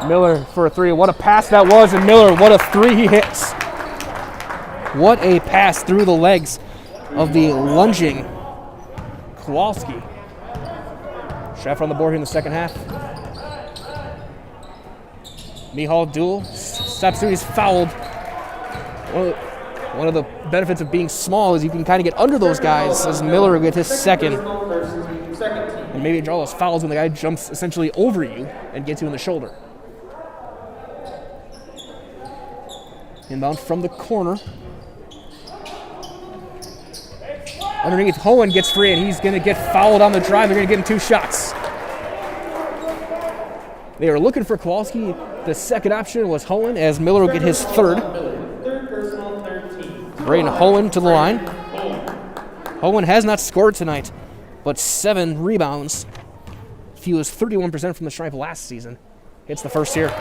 Miller for a 3. What a pass that was, and Miller, what a 3 he hits. What a pass through the legs of the lunging Kowalski. Stratford on the board here in the second half. Mihal Duel steps through, he's fouled. One of the benefits of being small is you can kind of get under those guys as Miller will get his second. And maybe draw those fouls when the guy jumps essentially over you and gets you in the shoulder. Inbound from the corner. Underneath, Hohen gets free, and he's going to get fouled on the drive. They're going to give him 2 shots. They are looking for Kowalski. The second option was Hohen, as Miller will get his third. Braden Holland to the line. Holland has not scored tonight, but 7 rebounds. He was 31% from the stripe last season. Hits the first here.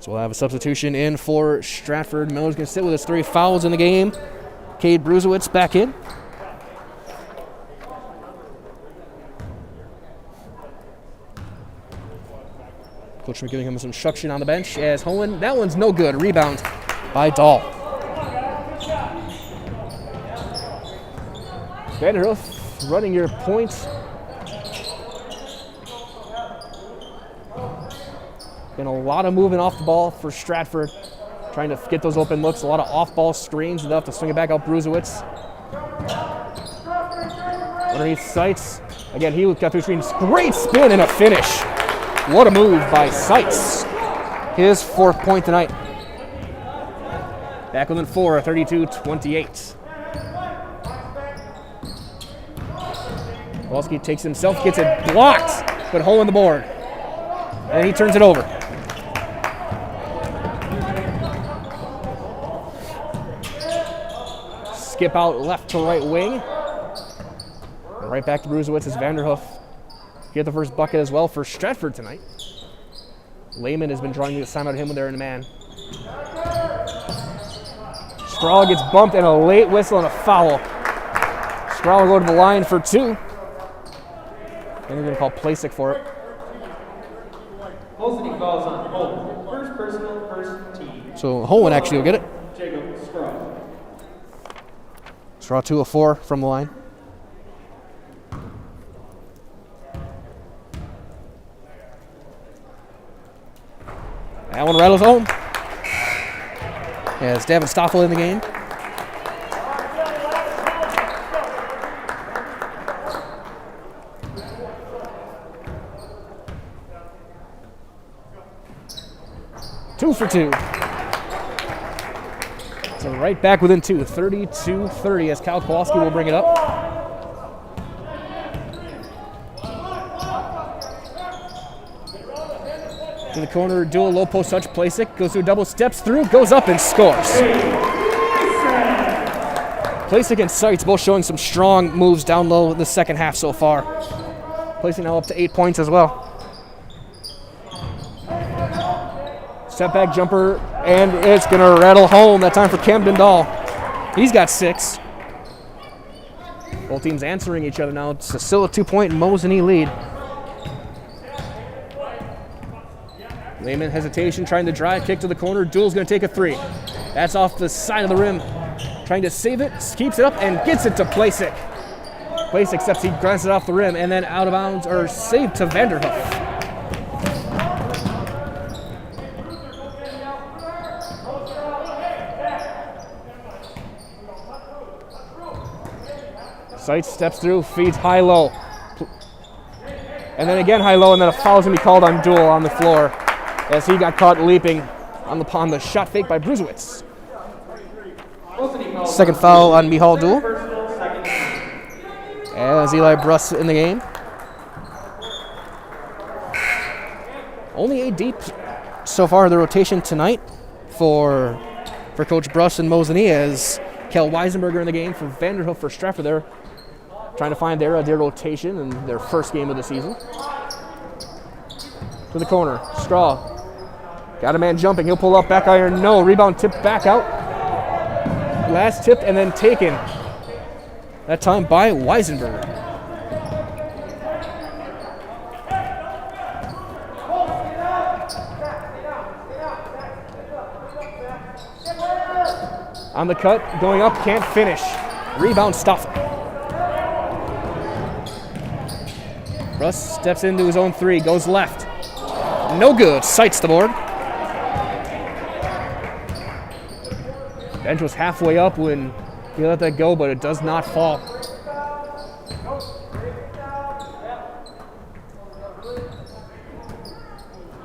So we'll have a substitution in for Stratford. Miller's going to sit with his 3 fouls in the game. Cade Bruisewitz back in. Coach giving him some instruction on the bench as Holland. That one's no good. Rebound by Dahl. Vanderhoof running your point. Been a lot of moving off the ball for Stratford. Trying to get those open looks. A lot of off-ball screens. They'll have to swing it back out Bruzewitz. Underneath Seitz. Again, he got through screens. Great spin and a finish. What a move by Seitz. His 4th point tonight. Back within 4, 32-28. Kowalski takes himself, gets it blocked, but hole in the board. And he turns it over. Skip out left to right wing. And right back to Bruzewitz as Vanderhoof get the first bucket as well for Stratford tonight. Lehman has been drawing the assignment out of him when they're in a man. Strahl gets bumped and a late whistle and a foul. Strahl will go to the line for 2. And they're going to call Plasek for it. Mosinee calls on Holland. First personal, first team. So Holland actually will get it. Jacob Straw. Straw 2 of 4 from the line. That one rattles home. As Devin Stoffel in the game. Two for 2. So right back within 2, 32-30 as Kyle Kowalski will bring it up. To the corner, dual low post touch, Plasek goes through double, steps through, goes up and scores. Plasek and Seitz both showing some strong moves down low in the second half so far. Plasek now up to 8 points as well. Step back jumper, and it's going to rattle home. That time for Camden Dahl. He's got 6. Both teams answering each other now. It's still a 2-point Mosinee lead. Lehman hesitation, trying to drive, kick to the corner. Duel's going to take a 3. That's off the side of the rim. Trying to save it, keeps it up, and gets it to Plasek. Plasek steps, he grabs it off the rim, and then out of bounds, or saved to Vanderhoof. Seitz steps through, feeds high-low. And then again high-low, and then a foul's going to be called on Duel on the floor as he got caught leaping on the shot fake by Bruzewitz. Second foul on Mihal Duel. As Eli Bruss in the game. Only 8 deep so far in the rotation tonight for Coach Bruss and Mosinee as Kel Weisenberger in the game for Vanderhoof for Stratford there. Trying to find their rotation in their first game of the season. To the corner, Straw. Got a man jumping, he'll pull up, back iron, no. Rebound tipped back out. Last tipped and then taken. That time by Weisenberger. On the cut, going up, can't finish. Rebound Stoffel. Russ steps into his own 3, goes left. No good, Seitz the board. Bench was halfway up when he let that go, but it does not fall.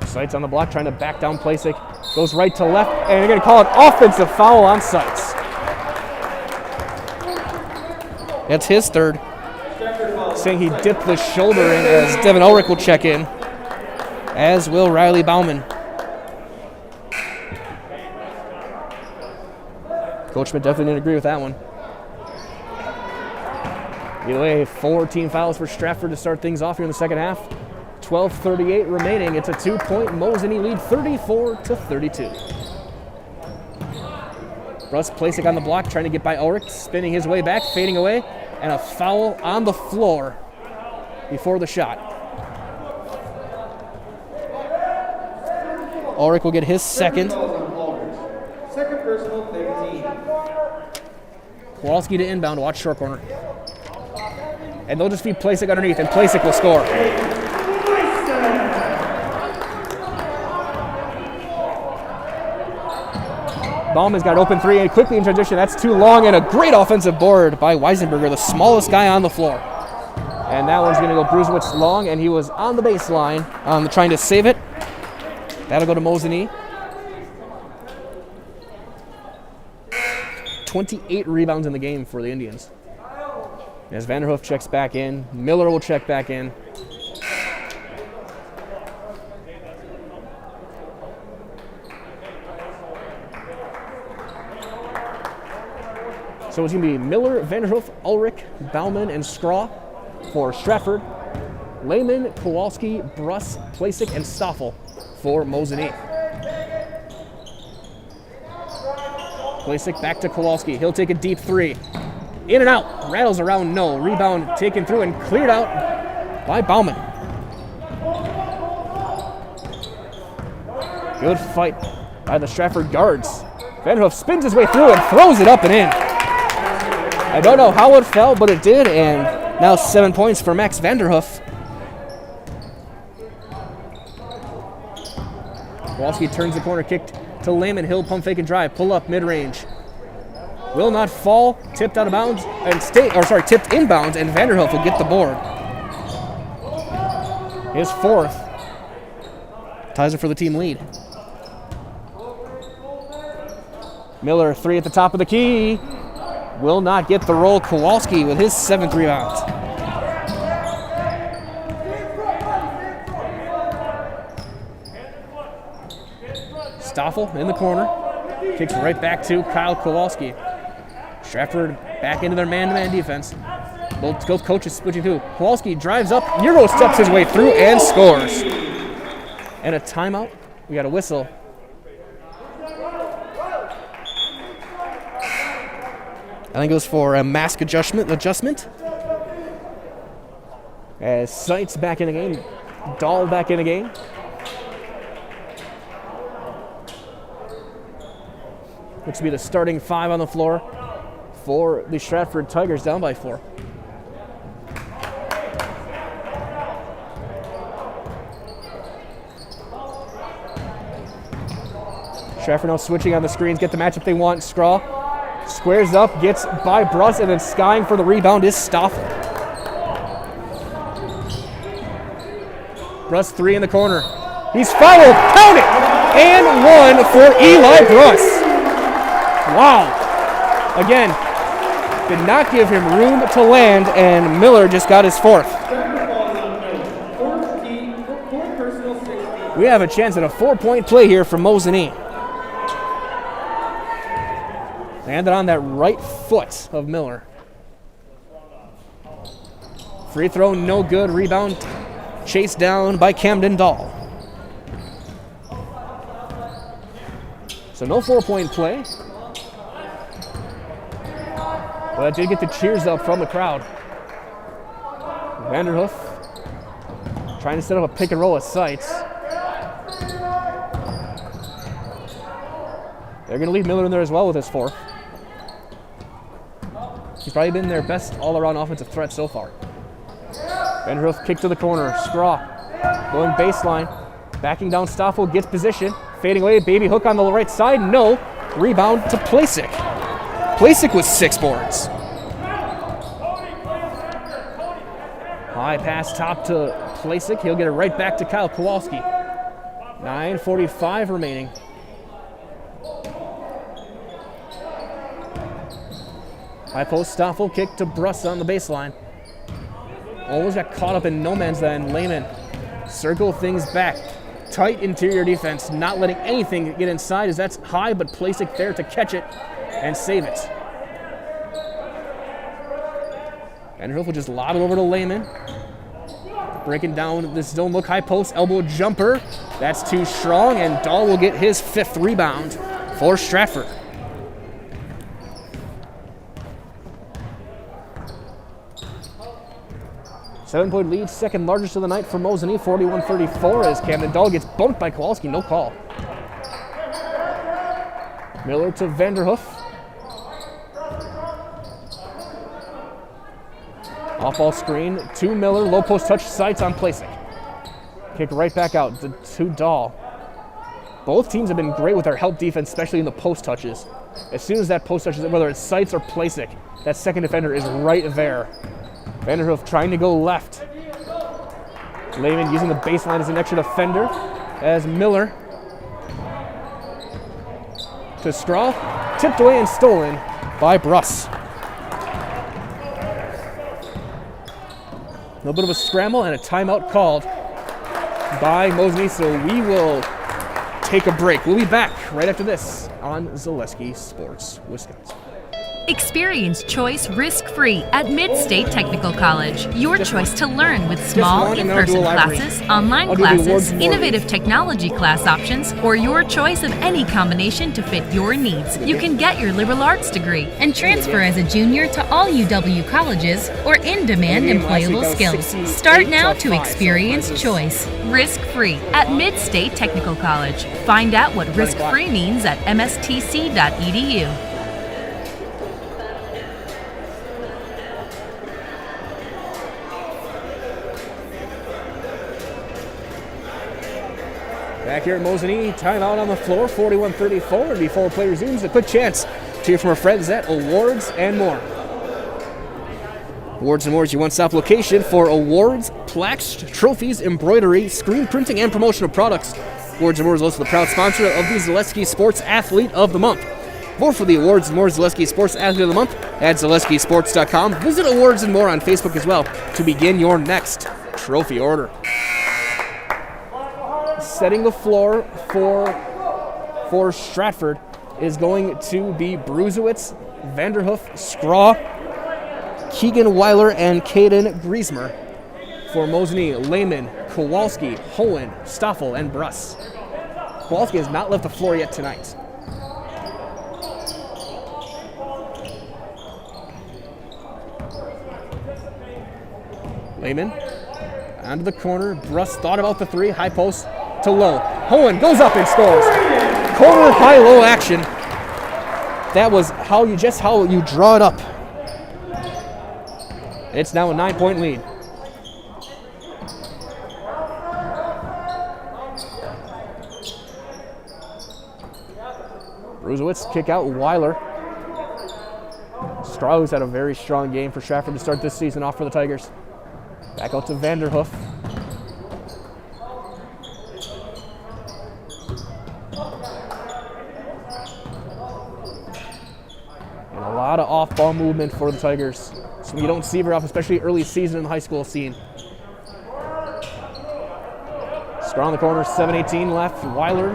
Seitz on the block, trying to back down Plasek. Goes right to left, and they're going to call an offensive foul on Seitz. That's his 3rd. Saying he dipped the shoulder in as Devin Ulrich will check in, as will Riley Bauman. Coach Schmidt definitely didn't agree with that one. Either way, 4 team fouls for Stratford to start things off here in the second half. 12:38 remaining. It's a 2-point Mosinee lead, 34-32. Russ Plasek on the block, trying to get by Ulrich, spinning his way back, fading away, and a foul on the floor before the shot. Ulrich will get his second. Second personal, 15. Kowalski to inbound, watch short corner. And they'll just feed Plasek underneath, and Plasek will score. Bauman's got open three, and quickly in transition, that's too long, and a great offensive board by Weisenberger, the smallest guy on the floor. And that one's gonna go Bruzewicz long, and he was on the baseline trying to save it. That'll go to Mosinee. 28 rebounds in the game for the Indians. As Vanderhoof checks back in, Miller will check back in. So it's going to be Miller, Vanderhoof, Ulrich, Bauman, and Straw for Stratford. Lehman, Kowalski, Bruss, Plasek, and Stoffel for Mosinee. Plasek back to Kowalski. He'll take a deep three. In and out. Rattles around, no. Rebound taken through and cleared out by Bauman. Good fight by the Stratford guards. Vanderhoof spins his way through and throws it up and in. I don't know how it fell, but it did, and now 7 points for Max Vanderhoof. Kowalski turns the corner, kicked to Lehman. He'll pump fake and drive, pull up mid-range. Will not fall, tipped out of bounds, and tipped inbounds, and Vanderhoof will get the board. His fourth. Ties it for the team lead. Miller, three at the top of the key. Will not get the roll. Kowalski with his seventh rebound. Stoffel in the corner. Kicks right back to Kyle Kowalski. Stratford back into their man-to-man defense. Both coaches switching through. Kowalski drives up. Euro steps his way through and scores. And a timeout. We got a whistle. I think it was for a mask adjustment. As Seitz back in the game. Dahl back in the game. Looks to be the starting five on the floor for the Stratford Tigers, down by 4. Stratford now switching on the screens, get the matchup they want. Straw squares up, gets by Bruss, and then skying for the rebound is Stoffel. Bruss three in the corner. He's fouled, count it, and one for Eli Bruss. Wow. Again, did not give him room to land, and Miller just got his fourth. We have a chance at a 4-point play here from Mosinee. Landed on that right foot of Miller. Free throw, no good. Rebound chased down by Camden Dahl. So no 4-point play. But that did get the cheers up from the crowd. Vanderhoof trying to set up a pick and roll at Seitz. They're going to leave Miller in there as well with his fourth. He's probably been their best all-around offensive threat so far. Vanderhoof kick to the corner. Straw going baseline. Backing down Stoffel, gets position. Fading away, baby hook on the right side. No. Rebound to Plasek. Plasek with 6 boards. High pass top to Plasek. He'll get it right back to Kyle Kowalski. 9:45 remaining. High post, Stoffel, kick to Bruss on the baseline. Almost got caught up in no man's land. Lehman circle things back. Tight interior defense, not letting anything get inside as that's high, but Plasek there to catch it and save it. Vanderhoof will just lob it over to Lehman. Breaking down this zone look, high post, elbow jumper. That's too strong, and Dahl will get his 5th rebound for Stratford. 7-point lead, second largest of the night for Mosinee, 41-34 as Camden Dahl gets bumped by Kowalski, no call. Miller to Vanderhoof. Off-ball screen to Miller, low post touch, sights on Placek. Kicked right back out to Dahl. Both teams have been great with their help defense, especially in the post touches. As soon as that post touches, whether it's Sights or Placek, that second defender is right there. Vanderhoof trying to go left. Lehman using the baseline as an extra defender as Miller to Straw, tipped away and stolen by Bruss. A little bit of a scramble and a timeout called by Mosinee, so we will take a break. We'll be back right after this on Zaleski Sports Wisconsin. Experience choice risk-free at Mid-State Technical College. Your choice to learn with small in-person classes, online classes, innovative technology class options, or your choice of any combination to fit your needs. You can get your liberal arts degree and transfer as a junior to all UW colleges or in-demand employable skills. Start now to experience choice risk-free at Mid-State Technical College. Find out what risk-free means at mstc.edu. Back here at Mosinee, timeout on the floor, 41-34, and before play resumes, a quick chance to hear from our friends at Awards and More. Awards and More is your one-stop location for awards, plaques, trophies, embroidery, screen printing, and promotional products. Awards and More is also the proud sponsor of the Zaleski Sports Athlete of the Month. Vote for the Awards and More Zaleski Sports Athlete of the Month at ZaleskiSports.com. Visit Awards and More on Facebook as well to begin your next trophy order. Setting the floor for Stratford is going to be Bruzewitz, Vanderhoof, Scraw, Keegan Weiler, and Caden Griezmann. For Mosinee, Lehman, Kowalski, Holland, Stoffel, and Bruss. Kowalski has not left the floor yet tonight. Lehman onto the corner. Bruss thought about the three. High post to low. Holland goes up and scores. Corner high-low action. That was how you draw it up. It's now a 9-point lead. Bruzewitz kick out Weiler. Straw, who's had a very strong game for Stratford to start this season off for the Tigers. Back out to Vanderhoof. And a lot of off-ball movement for the Tigers. So you don't see very often, especially early season in the high school scene. Straw in the corner, 7:18 left. Weiler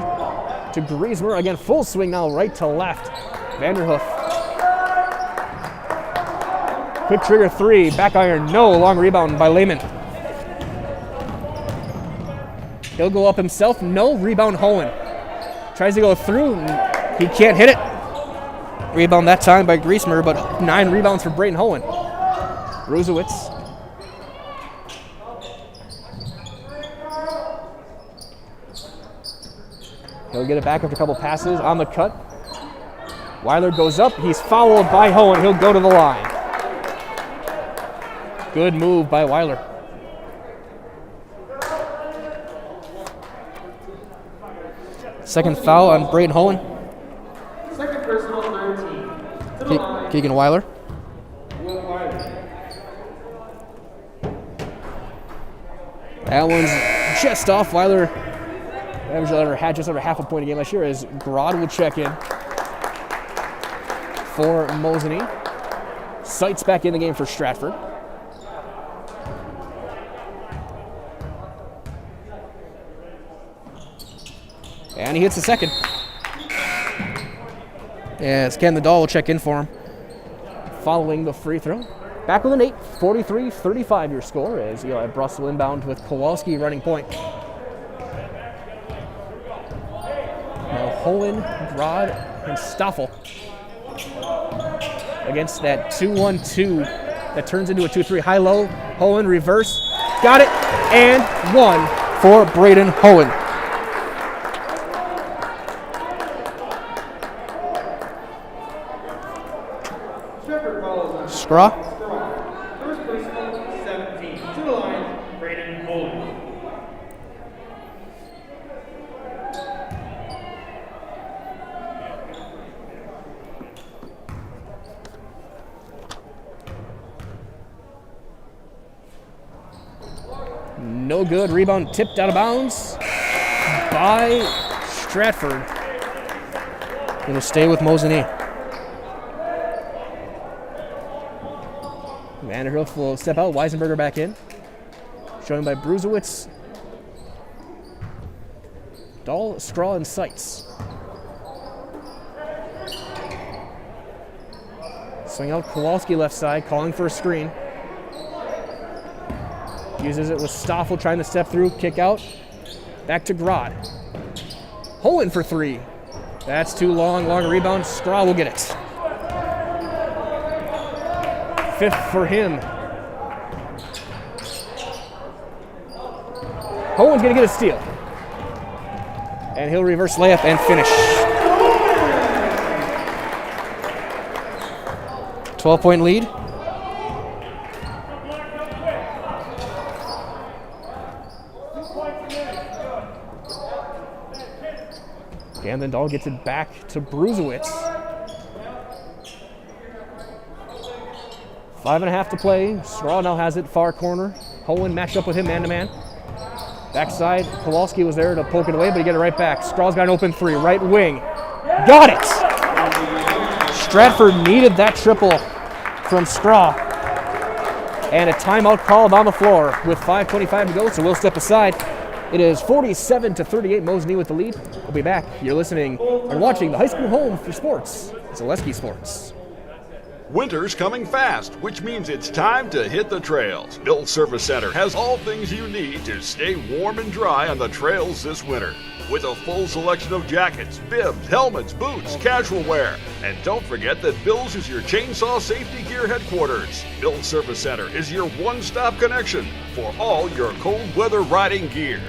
to Griezmann. Again, full swing now, right to left. Vanderhoof. Quick trigger three, back iron, no. Long rebound by Lehman. He'll go up himself, no. Rebound Holland. Tries to go through, he can't hit it. Rebound that time by Griezmann, but 9 rebounds for Braden Holland. Bruzewitz. He'll get it back after a couple passes on the cut. Weiler goes up, he's fouled by Holland, he'll go to the line. Good move by Weiler. Second foul on Braden Holland. Second personal, 13. To the line. Keegan Weiler. That one's just off. Weiler had just over half a point a game last year as Grodd will check in for Mosinee. Sights back in the game for Stratford. And he hits the second. As Ken the Doll will check in for him following the free throw. Back with an 8, 43-35 your score as Eli Brussel inbound with Kowalski running point. Now Holland, Grodd, and Stoffel against that 2-1-2 that turns into a 2-3 high-low. Holland reverse, Got it. And one for Braden Holland. Scraw. First personal, 17. To the line, Braden Holland. No good. Rebound tipped out of bounds by Stratford. It'll stay with Mosinee. Vanderhoof will step out. Weisenberger back in. Joined by Bruzewitz, Dahl, Straw, and Seitz. Swing out Kowalski left side, calling for a screen. Uses it with Stoffel trying to step through, kick out. Back to Grod. Holland for three. That's too long. Long rebound. Straw will get it. Fifth for him. Holland's going to get a steal. And he'll reverse layup and finish. 12-point lead. And then Dahl gets it back to Bruzewitz. 5.5 to play. Straw now has it far corner. Holland matched up with him man-to-man. Backside, Kowalski was there to poke it away, but he got it right back. Straw's got an open three, right wing. Got it! Stratford needed that triple from Straw. And a timeout called on the floor with 5:25 to go, so we'll step aside. It is 47-38, Mosinee with the lead. We'll be back. You're listening and watching the high school home for sports, Zaleski Sports. Winter's coming fast, which means it's time to hit the trails. Bill Service Center has all things you need to stay warm and dry on the trails this winter. With a full selection of jackets, bibs, helmets, boots, casual wear. And don't forget that Bill's is your chainsaw safety gear headquarters. Bill Service Center is your one-stop connection for all your cold weather riding gear.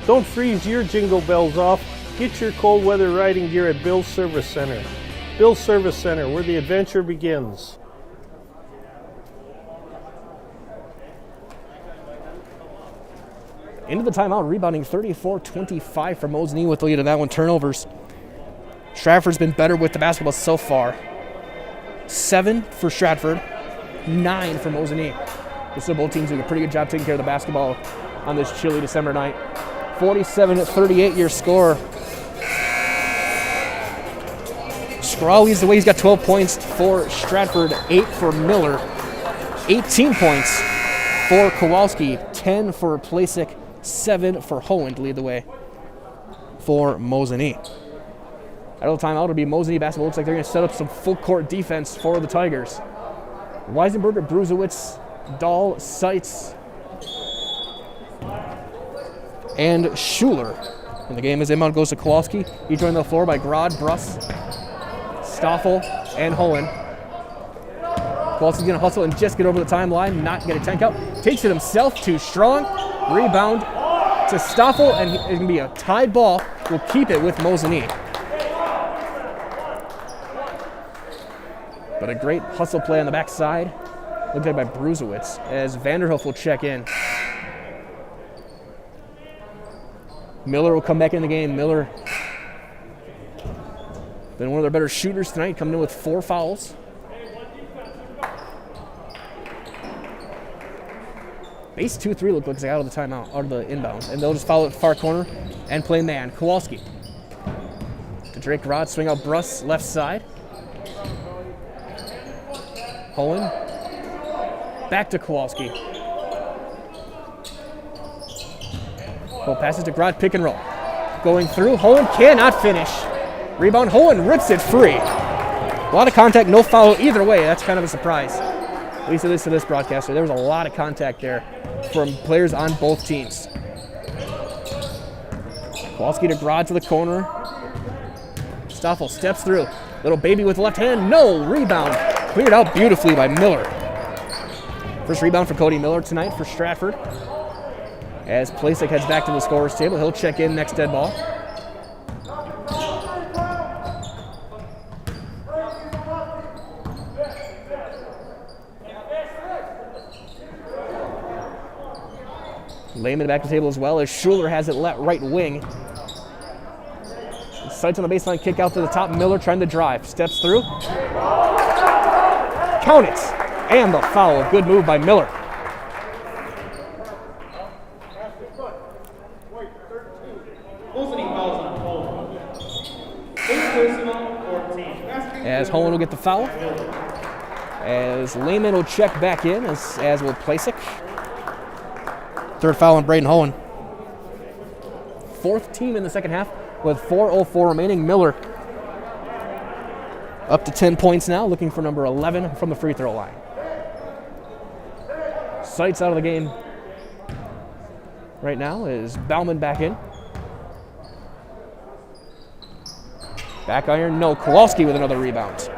Don't freeze your jingle bells off. Get your cold weather riding gear at Bill's Service Center. Bill's Service Center, where the adventure begins. Into the timeout, rebounding 34-25 for Mosinee with the lead in that one. Turnovers. Stratford's been better with the basketball so far. 7 for Stratford, 9 for Mosinee. So both teams doing a pretty good job taking care of the basketball on this chilly December night. 47-38 your score. Straw leads the way. He's got 12 points for Stratford, 8 for Miller, 18 points for Kowalski, 10 for Plasek, 7 for Holland lead the way for Mosinee. Out of the timeout, it'll be Mosinee basketball. Looks like they're going to set up some full court defense for the Tigers. Weisenberger, Bruzewitz, Dahl, Seitz, and Schuler. And the game is inbound goes to Kowalski. He joined the floor by Grod, Bruss, Stoffel, and Holland. Kowalski's going to hustle and just get over the timeline, not get a 10 count. Takes it himself, too strong. Rebound to Stoffel, and it's going to be a tied ball. We'll keep it with Mosinee. But a great hustle play on the backside. Looked at by Bruzewitz as Vanderhoof will check in. Miller will come back in the game. Miller been one of their better shooters tonight, coming in with 4 fouls. Base 2-3 looks like out of the timeout, out of the inbound. And they'll just follow it far corner and play man. Kowalski to Drake Rod, swing out Bruss left side. Holland back to Kowalski. Pull passes to Grod, pick and roll. Going through, Holland cannot finish. Rebound, Holland rips it free. A lot of contact, no foul either way. That's kind of a surprise. At least it is to this broadcaster. There was a lot of contact there from players on both teams. Kowalski to Grod to the corner. Stoffel steps through. Little baby with the left hand, no, rebound. Cleared out beautifully by Miller. First rebound for Cody Miller tonight for Stratford. As Plasek heads back to the scorer's table, he'll check in next dead ball. Lehman back to the table as well as Schuler has it right wing. Sights on the baseline, kick out to the top. Miller trying to drive. Steps through. Count it. And the foul. Good move by Miller. Mosinee fouls on Holland. 8 personal, 14. As Holland will get the foul. As Lehman will check back in, as will Plasek. Third foul on Braden Holland. Fourth team in the second half with 4:04 remaining. Miller up to 10 points now, looking for number 11 from the free throw line. Sights out of the game right now is Bauman back in. Back iron, no. Kowalski with another rebound.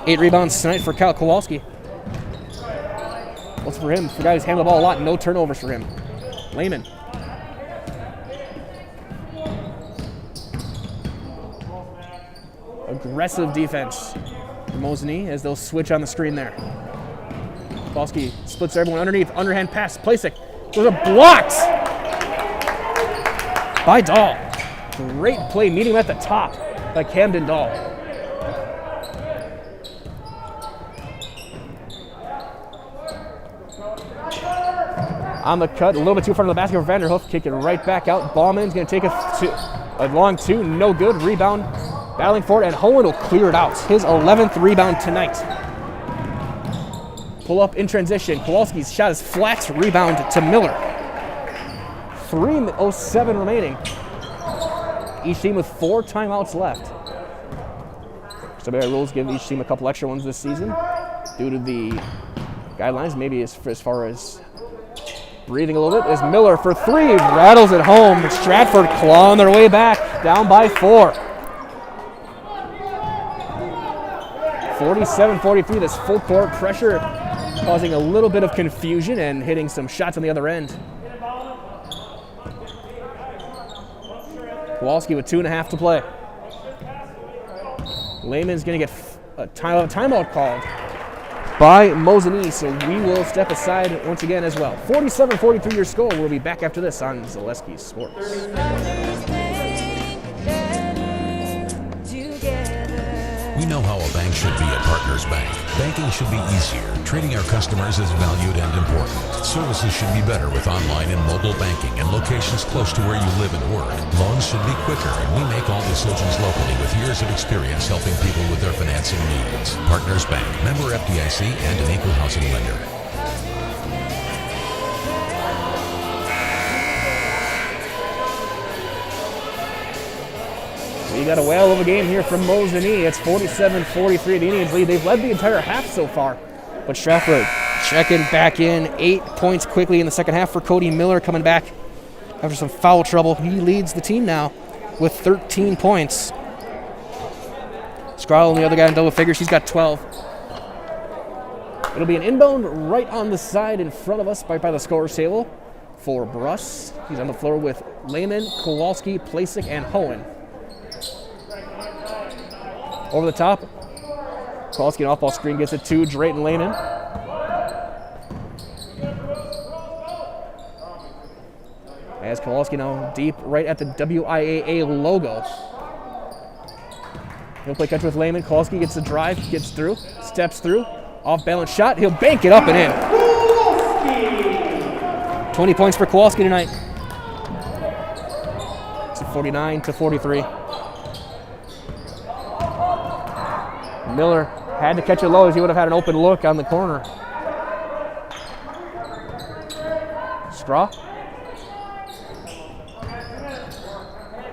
8 rebounds tonight for Kyle Kowalski. What's for him? For a guy who's handled the ball a lot, no turnovers for him. Lehman. Aggressive defense for Mosinee as they'll switch on the screen there. Kowalski splits everyone underneath. Underhand pass. Plasek. Those are blocked by Dahl. Great play meeting him at the top by Camden Dahl. On the cut, a little bit too far to the basket for Vanderhoof. Kick it right back out. Ballman's going to take a long two. No good. Rebound. Battling for it, and Holland will clear it out. His 11th rebound tonight. Pull up in transition. Kowalski's shot is flat. Rebound to Miller. 3:07 remaining. Each team with 4 timeouts left. WIAA rules give each team a couple extra ones this season due to the guidelines, maybe as far as breathing a little bit. As Miller for 3, rattles it home. Stratford clawing their way back, down by 4. 47-43, this full court pressure causing a little bit of confusion and hitting some shots on the other end. Kowalski with 2.5 to play. Lehman's going to get a timeout called by Mosinee, so we will step aside once again as well. 47-43 your score. We'll be back after this on Zaleski Sports. We know how a bank should be at Partners Bank. Banking should be easier. Treating our customers is valued and important. Services should be better with online and mobile banking and locations close to where you live and work. Loans should be quicker, and we make all decisions locally with years of experience helping people with their financing needs. Partners Bank, member FDIC, and an equal housing lender. We got a whale of a game here from Mosinee. It's 47-43. The Indians lead. They've led the entire half so far. But Stratford checking back in. 8 points quickly in the second half for Cody Miller coming back after some foul trouble. He leads the team now with 13 points. Scrowell and the other guy in double figures. He's got 12. It'll be an inbound right on the side in front of us, right by the scorer's table for Bruss. He's on the floor with Lehman, Kowalski, Plasek, and Hohen. Over the top, Kowalski, an off-ball screen, gets it to Drayton Lehman. As Kowalski now deep right at the WIAA logo. He'll play catch with Lehman. Kowalski gets the drive, gets through, steps through, off-balance shot. He'll bank it up and in. 20 points for Kowalski tonight. It's 49-43. Miller had to catch it low as he would have had an open look on the corner. Straw.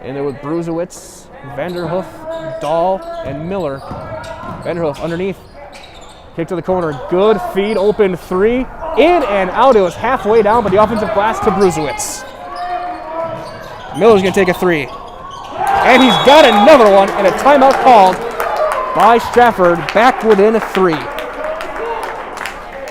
In there with Bruzewitz, Vanderhoof, Dahl, and Miller. Vanderhoof underneath. Kick to the corner. Good feed, open 3. In and out. It was halfway down, but the offensive glass to Bruzewitz. Miller's going to take a 3. And he's got another one, and a timeout called by Stratford, back within 3.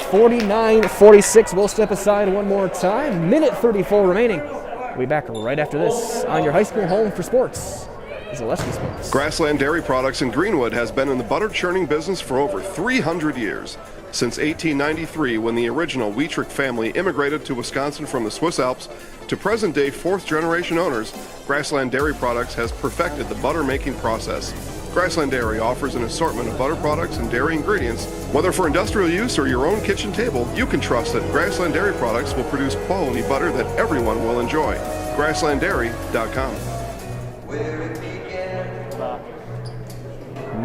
49-46. We'll step aside one more time. Minute 34 remaining. We'll be back right after this on your high school home for sports. Zaleski Sports. Grassland Dairy Products in Greenwood has been in the butter churning business for over 300 years. Since 1893, when the original Wietrich family immigrated to Wisconsin from the Swiss Alps, to present-day fourth-generation owners, Grassland Dairy Products has perfected the butter-making process. Grassland Dairy offers an assortment of butter products and dairy ingredients. Whether for industrial use or your own kitchen table, you can trust that Grassland Dairy Products will produce quality butter that everyone will enjoy. GrasslandDairy.com.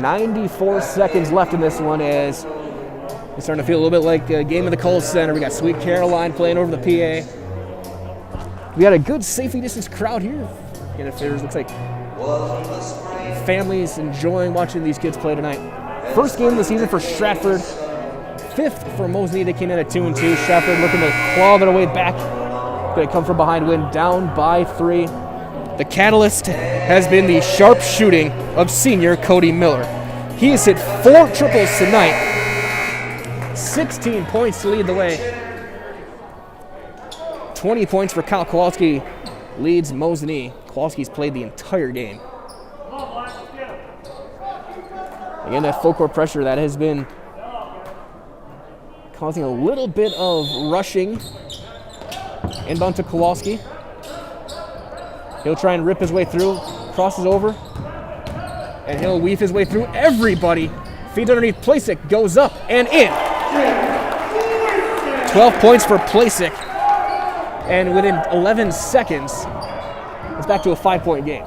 94 seconds left in this one as it's starting to feel a little bit like a game of the Kohl Center. We got Sweet Caroline playing over the PA. We got a good safety distance crowd here. And it looks like families enjoying watching these kids play tonight. First game of the season for Stratford. Fifth for Mosinee. They came in at 2-2. Stratford looking to claw their way back. Going to come from behind, win down by 3. The catalyst has been the sharp shooting of senior Cody Miller. He has hit 4 triples tonight. 16 points to lead the way. 20 points for Kyle Kowalski leads Mosinee. Kowalski's played the entire game. Again, that full court pressure that has been causing a little bit of rushing. Inbound to Kowalski. He'll try and rip his way through, crosses over, and he'll weave his way through everybody. Feeds underneath Plasek, goes up and in. 12 points for Plasek. And within 11 seconds, it's back to a 5-point game.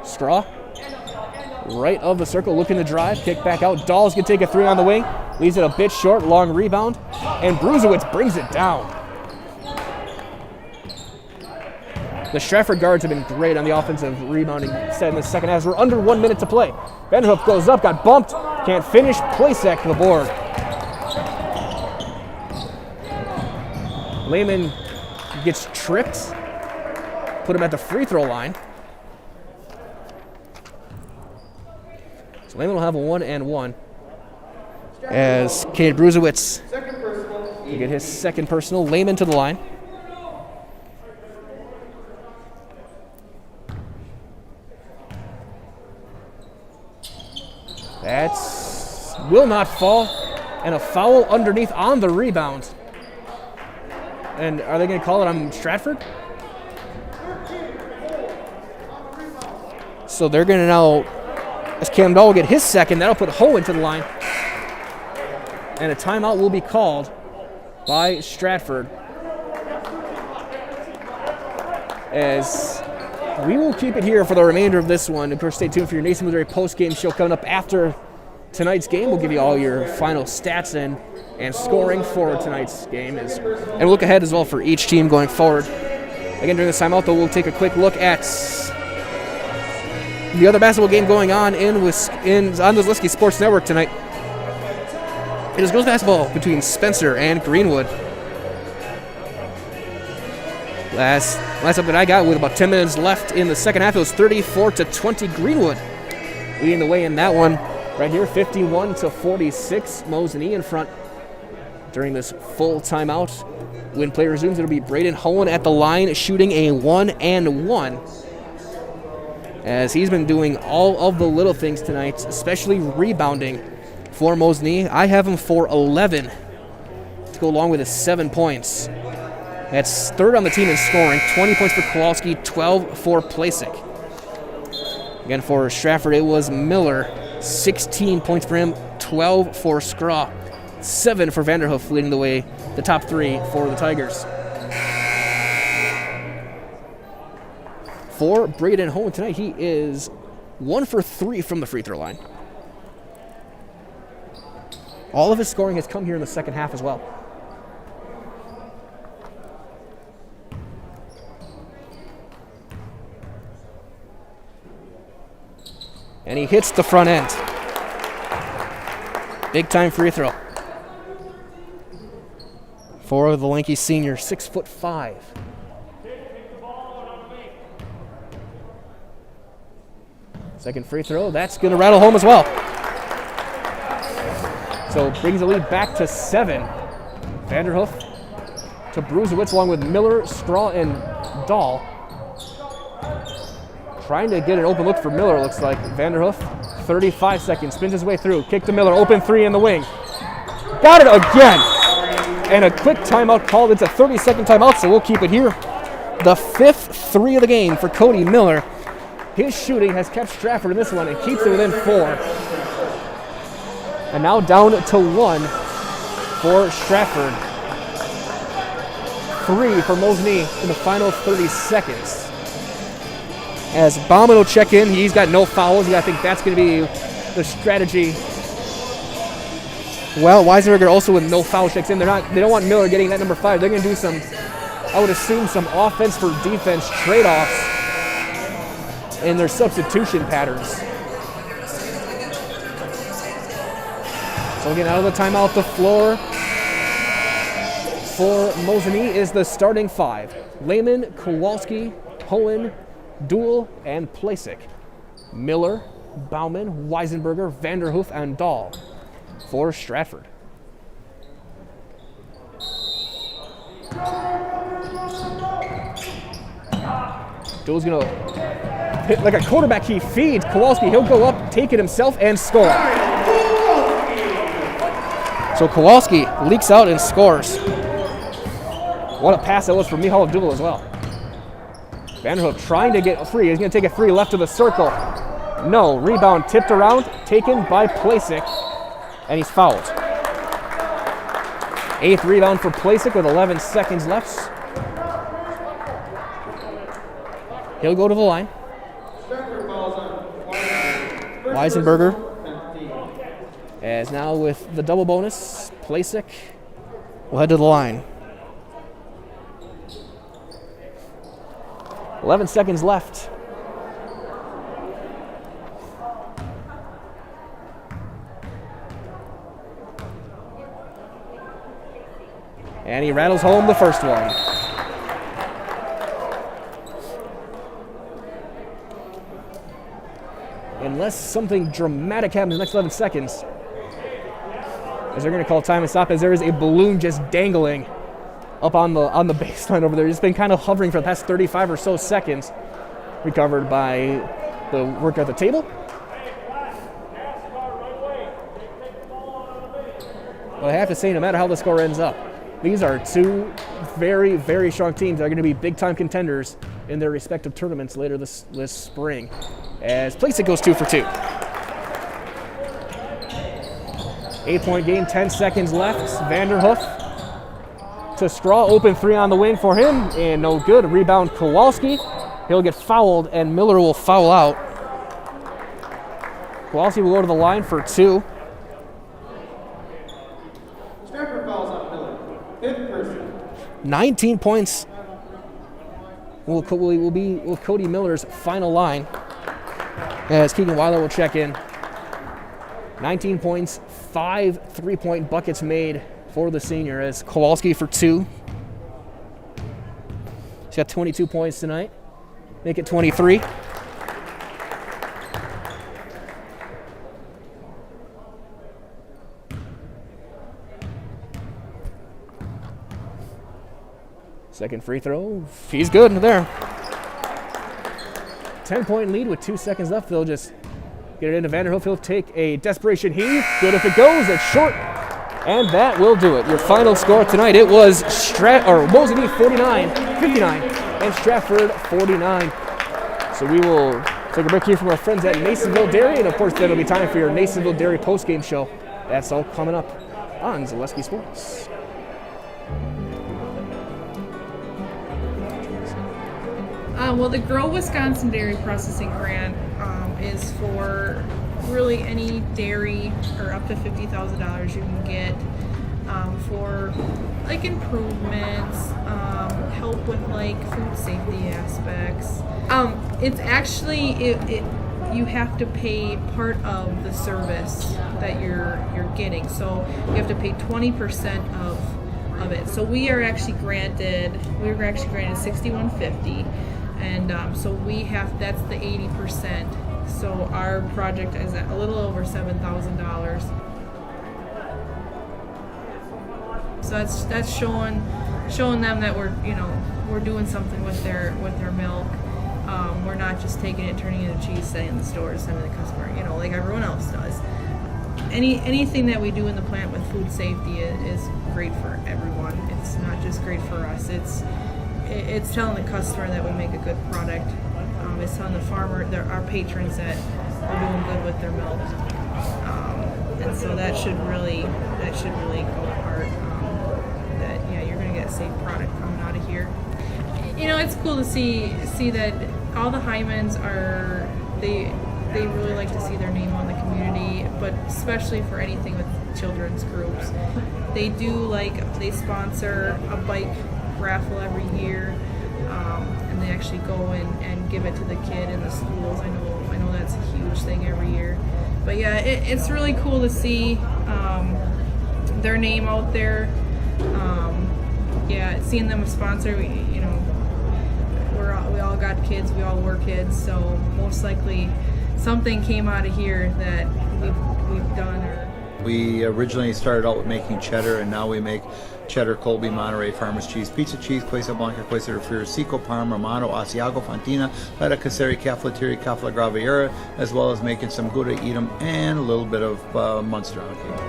Straw, right of the circle, looking to drive, kick back out. Dawes can take a 3 on the wing, leaves it a bit short, long rebound, and Bruzewicz brings it down. The Stratford guards have been great on the offensive rebounding set in the second half. We're under 1 minute to play. Vanderhoof goes up, got bumped, can't finish. Plasek the board. Lehman gets tripped. Put him at the free throw line. So Lehman will have a 1-and-1 as Cade Bruzewicz will get his second personal. Lehman to the line. That's will not fall, and a foul underneath on the rebound. And are they going to call it on Stratford? So they're going to now, as Cam Dahl will get his second, that'll put Ho into the line. And a timeout will be called by Stratford. As we will keep it here for the remainder of this one. Of course, stay tuned for your Nason Missouri post-game show coming up after tonight's game. We'll give you all your final stats and scoring for tonight's game. And we'll look ahead as well for each team going forward. Again, during this timeout, though, we'll take a quick look at the other basketball game going on on the Zaleski Sports Network tonight. It is girls basketball between Spencer and Greenwood. Last update I got with about 10 minutes left in the second half, it was 34-20 Greenwood leading the way in that one. Right here, 51-46, Mosinee in front during this full timeout. When play resumes, it'll be Braden Holland at the line shooting a 1-and-1. As he's been doing all of the little things tonight, especially rebounding for Mosinee. I have him for 11 to go along with his 7 points. That's third on the team in scoring. 20 points for Kowalski, 12 for Plasek. Again, for Stratford, it was Miller. 16 points for him, 12 for Scraw. 7 for Vanderhoof, leading the way, the top 3 for the Tigers. For Braden Holland tonight, he is 1 for 3 from the free throw line. All of his scoring has come here in the second half as well. And he hits the front end. Big time free throw. For the lanky senior, 6'5". Second free throw, that's going to rattle home as well. So brings the lead back to 7. Vanderhoof to Bruzewitz along with Miller, Straw, and Dahl. Trying to get an open look for Miller, looks like. Vanderhoof, 35 seconds, spins his way through. Kick to Miller, open 3 in the wing. Got it again! And a quick timeout called. It's a 30-second timeout, so we'll keep it here. The 5th 3 of the game for Cody Miller. His shooting has kept Stratford in this one and keeps it within 4. And now down to 1 for Stratford. 3 for Mosinee in the final 30 seconds. As Bauman will check in, he's got no fouls. I think that's going to be the strategy. Well, Weisenberger also with no foul checks in. They don't want Miller getting that number 5. They're going to do some, I would assume, some offense for defense trade-offs in their substitution patterns. So again, out of the timeout, the floor for Mosinee is the starting 5. Lehman, Kowalski, Hohen, Duell, and Plasek. Miller, Bauman, Weisenberger, Vanderhoof, and Dahl for Stratford. Duell's gonna hit like a quarterback. He feeds Kowalski. He'll go up, take it himself, and score. So Kowalski leaks out and scores. What a pass that was from Michal Duell as well. Vanderhoof trying to get free. He's going to take a free left of the circle. No. Rebound tipped around, taken by Plasek, and he's fouled. 8th rebound for Plasek with 11 seconds left. He'll go to the line. Weisenberger, as now with the double bonus, Plasek will head to the line. 11 seconds left. And he rattles home the first one. Unless something dramatic happens in the next 11 seconds, as they're going to call time and stop, as there is a balloon just dangling up on the baseline over there. It's been kind of hovering for the past 35 or so seconds. Recovered by the worker at the table. But I have to say, no matter how the score ends up, these are 2 very, very strong teams that are going to be big-time contenders in their respective tournaments later this spring. As Plasek goes 2 for 2. 8-point game, 10 seconds left. Vanderhoof to Straw, open 3 on the wing for him, and no good. Rebound Kowalski. He'll get fouled, and Miller will foul out. Kowalski will go to the line for 2. Stratford fouls on Miller. 5th person. 19 points will be with Cody Miller's final line, as Keegan Weiler will check in. 19 points, 5 3-point buckets made for the senior, as Kowalski for 2. He's got 22 points tonight. Make it 23. Second free throw. He's good there. 10-point lead with 2 seconds left. They'll just get it into Vanderhoof. He'll take a desperation heave. Good if it goes. It's short. And that will do it. Your final score tonight, it was Mosinee 59, and Stratford 49. So we will take a break here from our friends at Nasonville Dairy, and of course then it'll be time for your Nasonville Dairy post-game show. That's all coming up on Zaleski Sports. Well, the Grow Wisconsin Dairy Processing Grant is for really any dairy, or up to $50,000 you can get for like improvements, help with like food safety aspects. It's actually you have to pay part of the service that you're getting, so you have to pay 20% of it. So we were actually granted $6,150. And so that's the 80%. So our project is at a little over $7,000. So that's showing them that we're doing something with their milk. We're not just taking it, turning it into cheese, setting it in the stores, sending the customer, like everyone else does. Anything that we do in the plant with food safety is great for everyone. It's not just great for us. It's telling the customer that we make a good product. It's telling the farmer, our patrons, that we're doing good with their milk. And so that should really go apart. You're going to get a safe product coming out of here. It's cool to see that all the Hymans they really like to see their name on the community, but especially for anything with children's groups. They sponsor a bike raffle every year, and they actually go and give it to the kid in the schools. I know that's a huge thing every year. But yeah, it's really cool to see their name out there. Seeing them sponsor, we all got kids, we all were kids, so most likely something came out of here that we've done. We originally started out with making cheddar, and now we make cheddar, Colby, Monterey, Farmers cheese, pizza cheese, Quesa Blanca, Quesa de Friar, Seco, Parma, Romano, Asiago, Fontina, Letta, Caseri, Cafflettieri, Cafla Graviera, as well as making some Gouda Edam and a little bit of Munster on cake.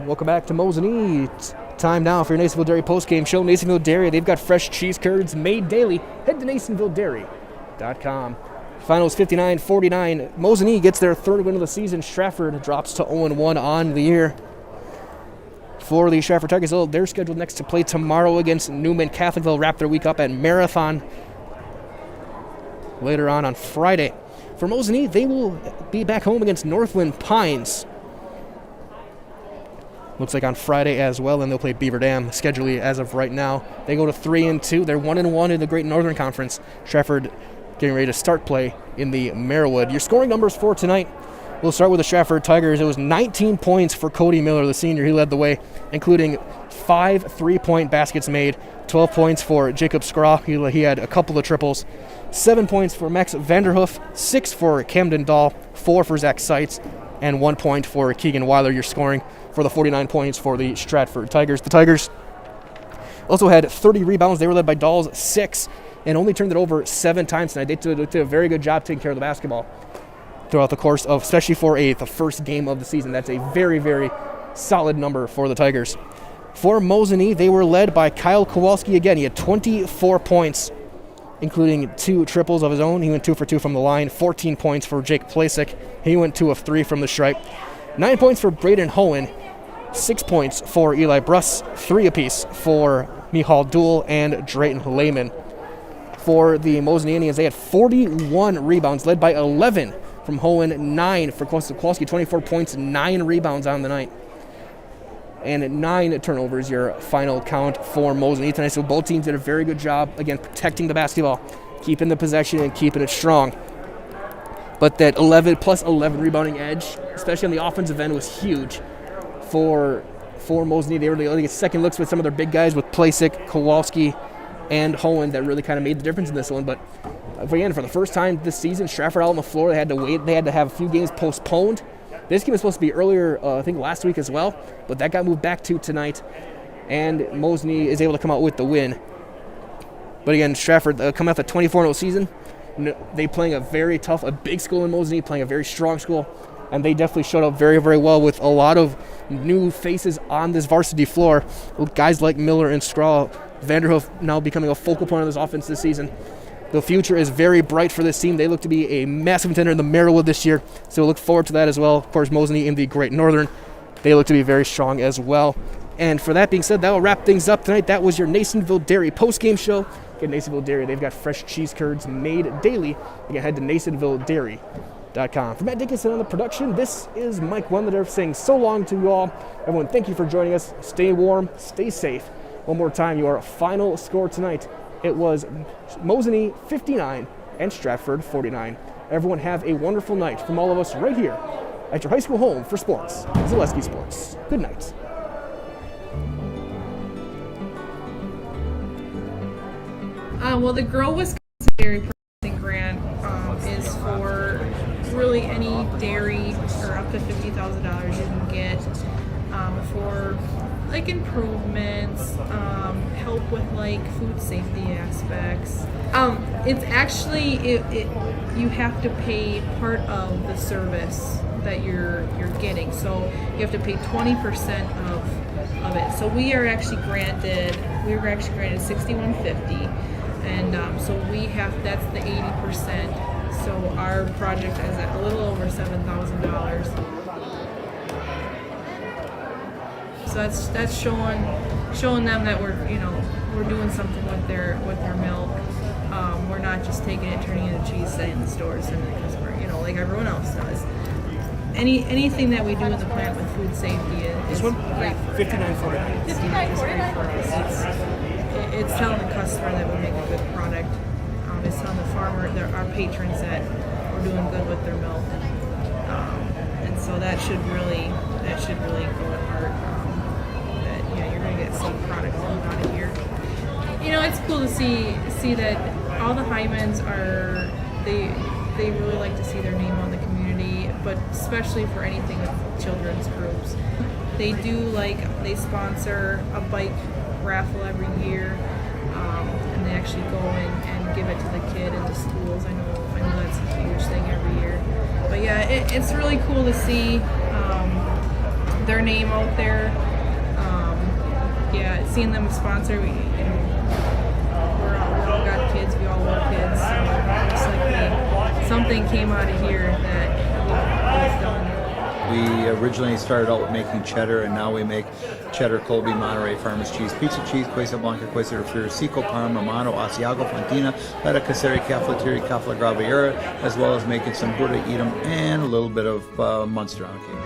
Welcome back to Mosinee. It's time now for your Nasonville Dairy postgame show. Nasonville Dairy, they've got fresh cheese curds made daily. Head to NasonvilleDairy.com. Finals 59-49. Mosinee gets their third win of the season. Stratford drops to 0-1 on the year. For the Stratford Tigers, they're scheduled next to play tomorrow against Newman Catholic. They'll wrap their week up at Marathon later on Friday. For Mosinee, they will be back home against Northland Pines. Looks like on Friday as well, and they'll play Beaver Dam schedulally as of right now. They go to 3-2. They're 1-1 in the Great Northern Conference. Stratford getting ready to start play in the Merriwood. Your scoring numbers for tonight, we'll start with the Stratford Tigers. It was 19 points for Cody Miller, the senior. He led the way, including 5 3-point baskets made, 12 points for Jacob Scraw. He had a couple of triples. 7 points for Max Vanderhoof, 6 for Camden Dahl, 4 for Zach Seitz, and 1 point for Keegan Weiler. Your scoring for the 49 points for the Stratford Tigers. The Tigers also had 30 rebounds. They were led by Dahl's 6 and only turned it over 7 times tonight. They did a very good job taking care of the basketball throughout the course of, especially for the first game of the season. That's a very, very solid number for the Tigers. For Mosinee, they were led by Kyle Kowalski again. He had 24 points, including 2 triples of his own. He went 2 for 2 from the line. 14 points for Jake Plasek. He went 2 of 3 from the stripe. 9 points for Braden Holland. 6 points for Eli Bruss, 3 apiece for Michal Duhl and Drayton Lehman. For the Mosinee Indians, they had 41 rebounds, led by 11 from Holland, 9 for Kowalski, 24 points, 9 rebounds on the night. And 9 turnovers, your final count for Mosinee tonight. So both teams did a very good job, again, protecting the basketball, keeping the possession and keeping it strong. But that 11 plus 11 rebounding edge, especially on the offensive end, was huge for Mosinee. They were able to get second looks with some of their big guys with Plasek, Kowalski, and Holland that really kind of made the difference in this one. But again, for the first time this season, Stratford out on the floor. They had to wait. They had to have a few games postponed. This game was supposed to be earlier, I think last week as well, but that got moved back to tonight. And Mosinee is able to come out with the win. But again, Stratford coming off a 24-0 season. They playing a big school in Mosinee, playing a very strong school, and they definitely showed up very, very well with a lot of new faces on this varsity floor, with guys like Miller and Scraw. Vanderhoof now becoming a focal point of this offense this season. The future is very bright for this team. They look to be a massive contender in the Merriwood this year, so we'll look forward to that as well. Of course, Mosinee in the Great Northern, they look to be very strong as well. And for that being said, that will wrap things up tonight. That was your Nasonville Dairy postgame show. Again, Nasonville Dairy, they've got fresh cheese curds made daily. Again, head to NasonvilleDairy.com. For Matt Dickinson on the production, this is Mike Wendler saying so long to you all. Everyone, thank you for joining us. Stay warm, stay safe. One more time, your final score tonight. It was Mosinee 59 and Stratford 49. Everyone have a wonderful night from all of us right here at your high school home for sports, Zaleski Sports. Good night. Well, the Grow Wisconsin Dairy processing grant is for really any dairy or up to $50,000 you can get for like improvements, help with like food safety aspects. It's actually you have to pay part of the service that you're getting, so you have to pay 20% of it. So we were actually granted $6,150, and so we have, that's the 80%. So our project is at a little over $7,000. So that's showing them that we're doing something with their milk. We're not just taking it, turning it into cheese, setting in the stores, and the customer, like everyone else does. Anything that we do in the plant with food safety is great for $59.49. It's great for us. It's telling the customer that we make a good product. It's telling the farmer, our patrons, that we're doing good with their milk. And so that should really go to heart. You're going to get some product out of here. It's cool to see that all the Hymans they really like to see their name on the community, but especially for anything with children's groups. They sponsor a bike raffle every year, and they actually go in and give it to the kid in the schools. I know that's a huge thing every year. But yeah, it's really cool to see their name out there. Seeing them sponsor, we all got kids, we all love kids, so it's like something came out of here that we've done. We originally started out with making cheddar, and now we make cheddar, Colby, Monterey, Farmers cheese, pizza cheese, Quesa Blanca, Quesa de Friar, Seco, Parma, Romano, Asiago, Fontina, Feta Caseri, Cafetieri, Cafla Graviera, as well as making some Buddha Edam and a little bit of Munster on occasion.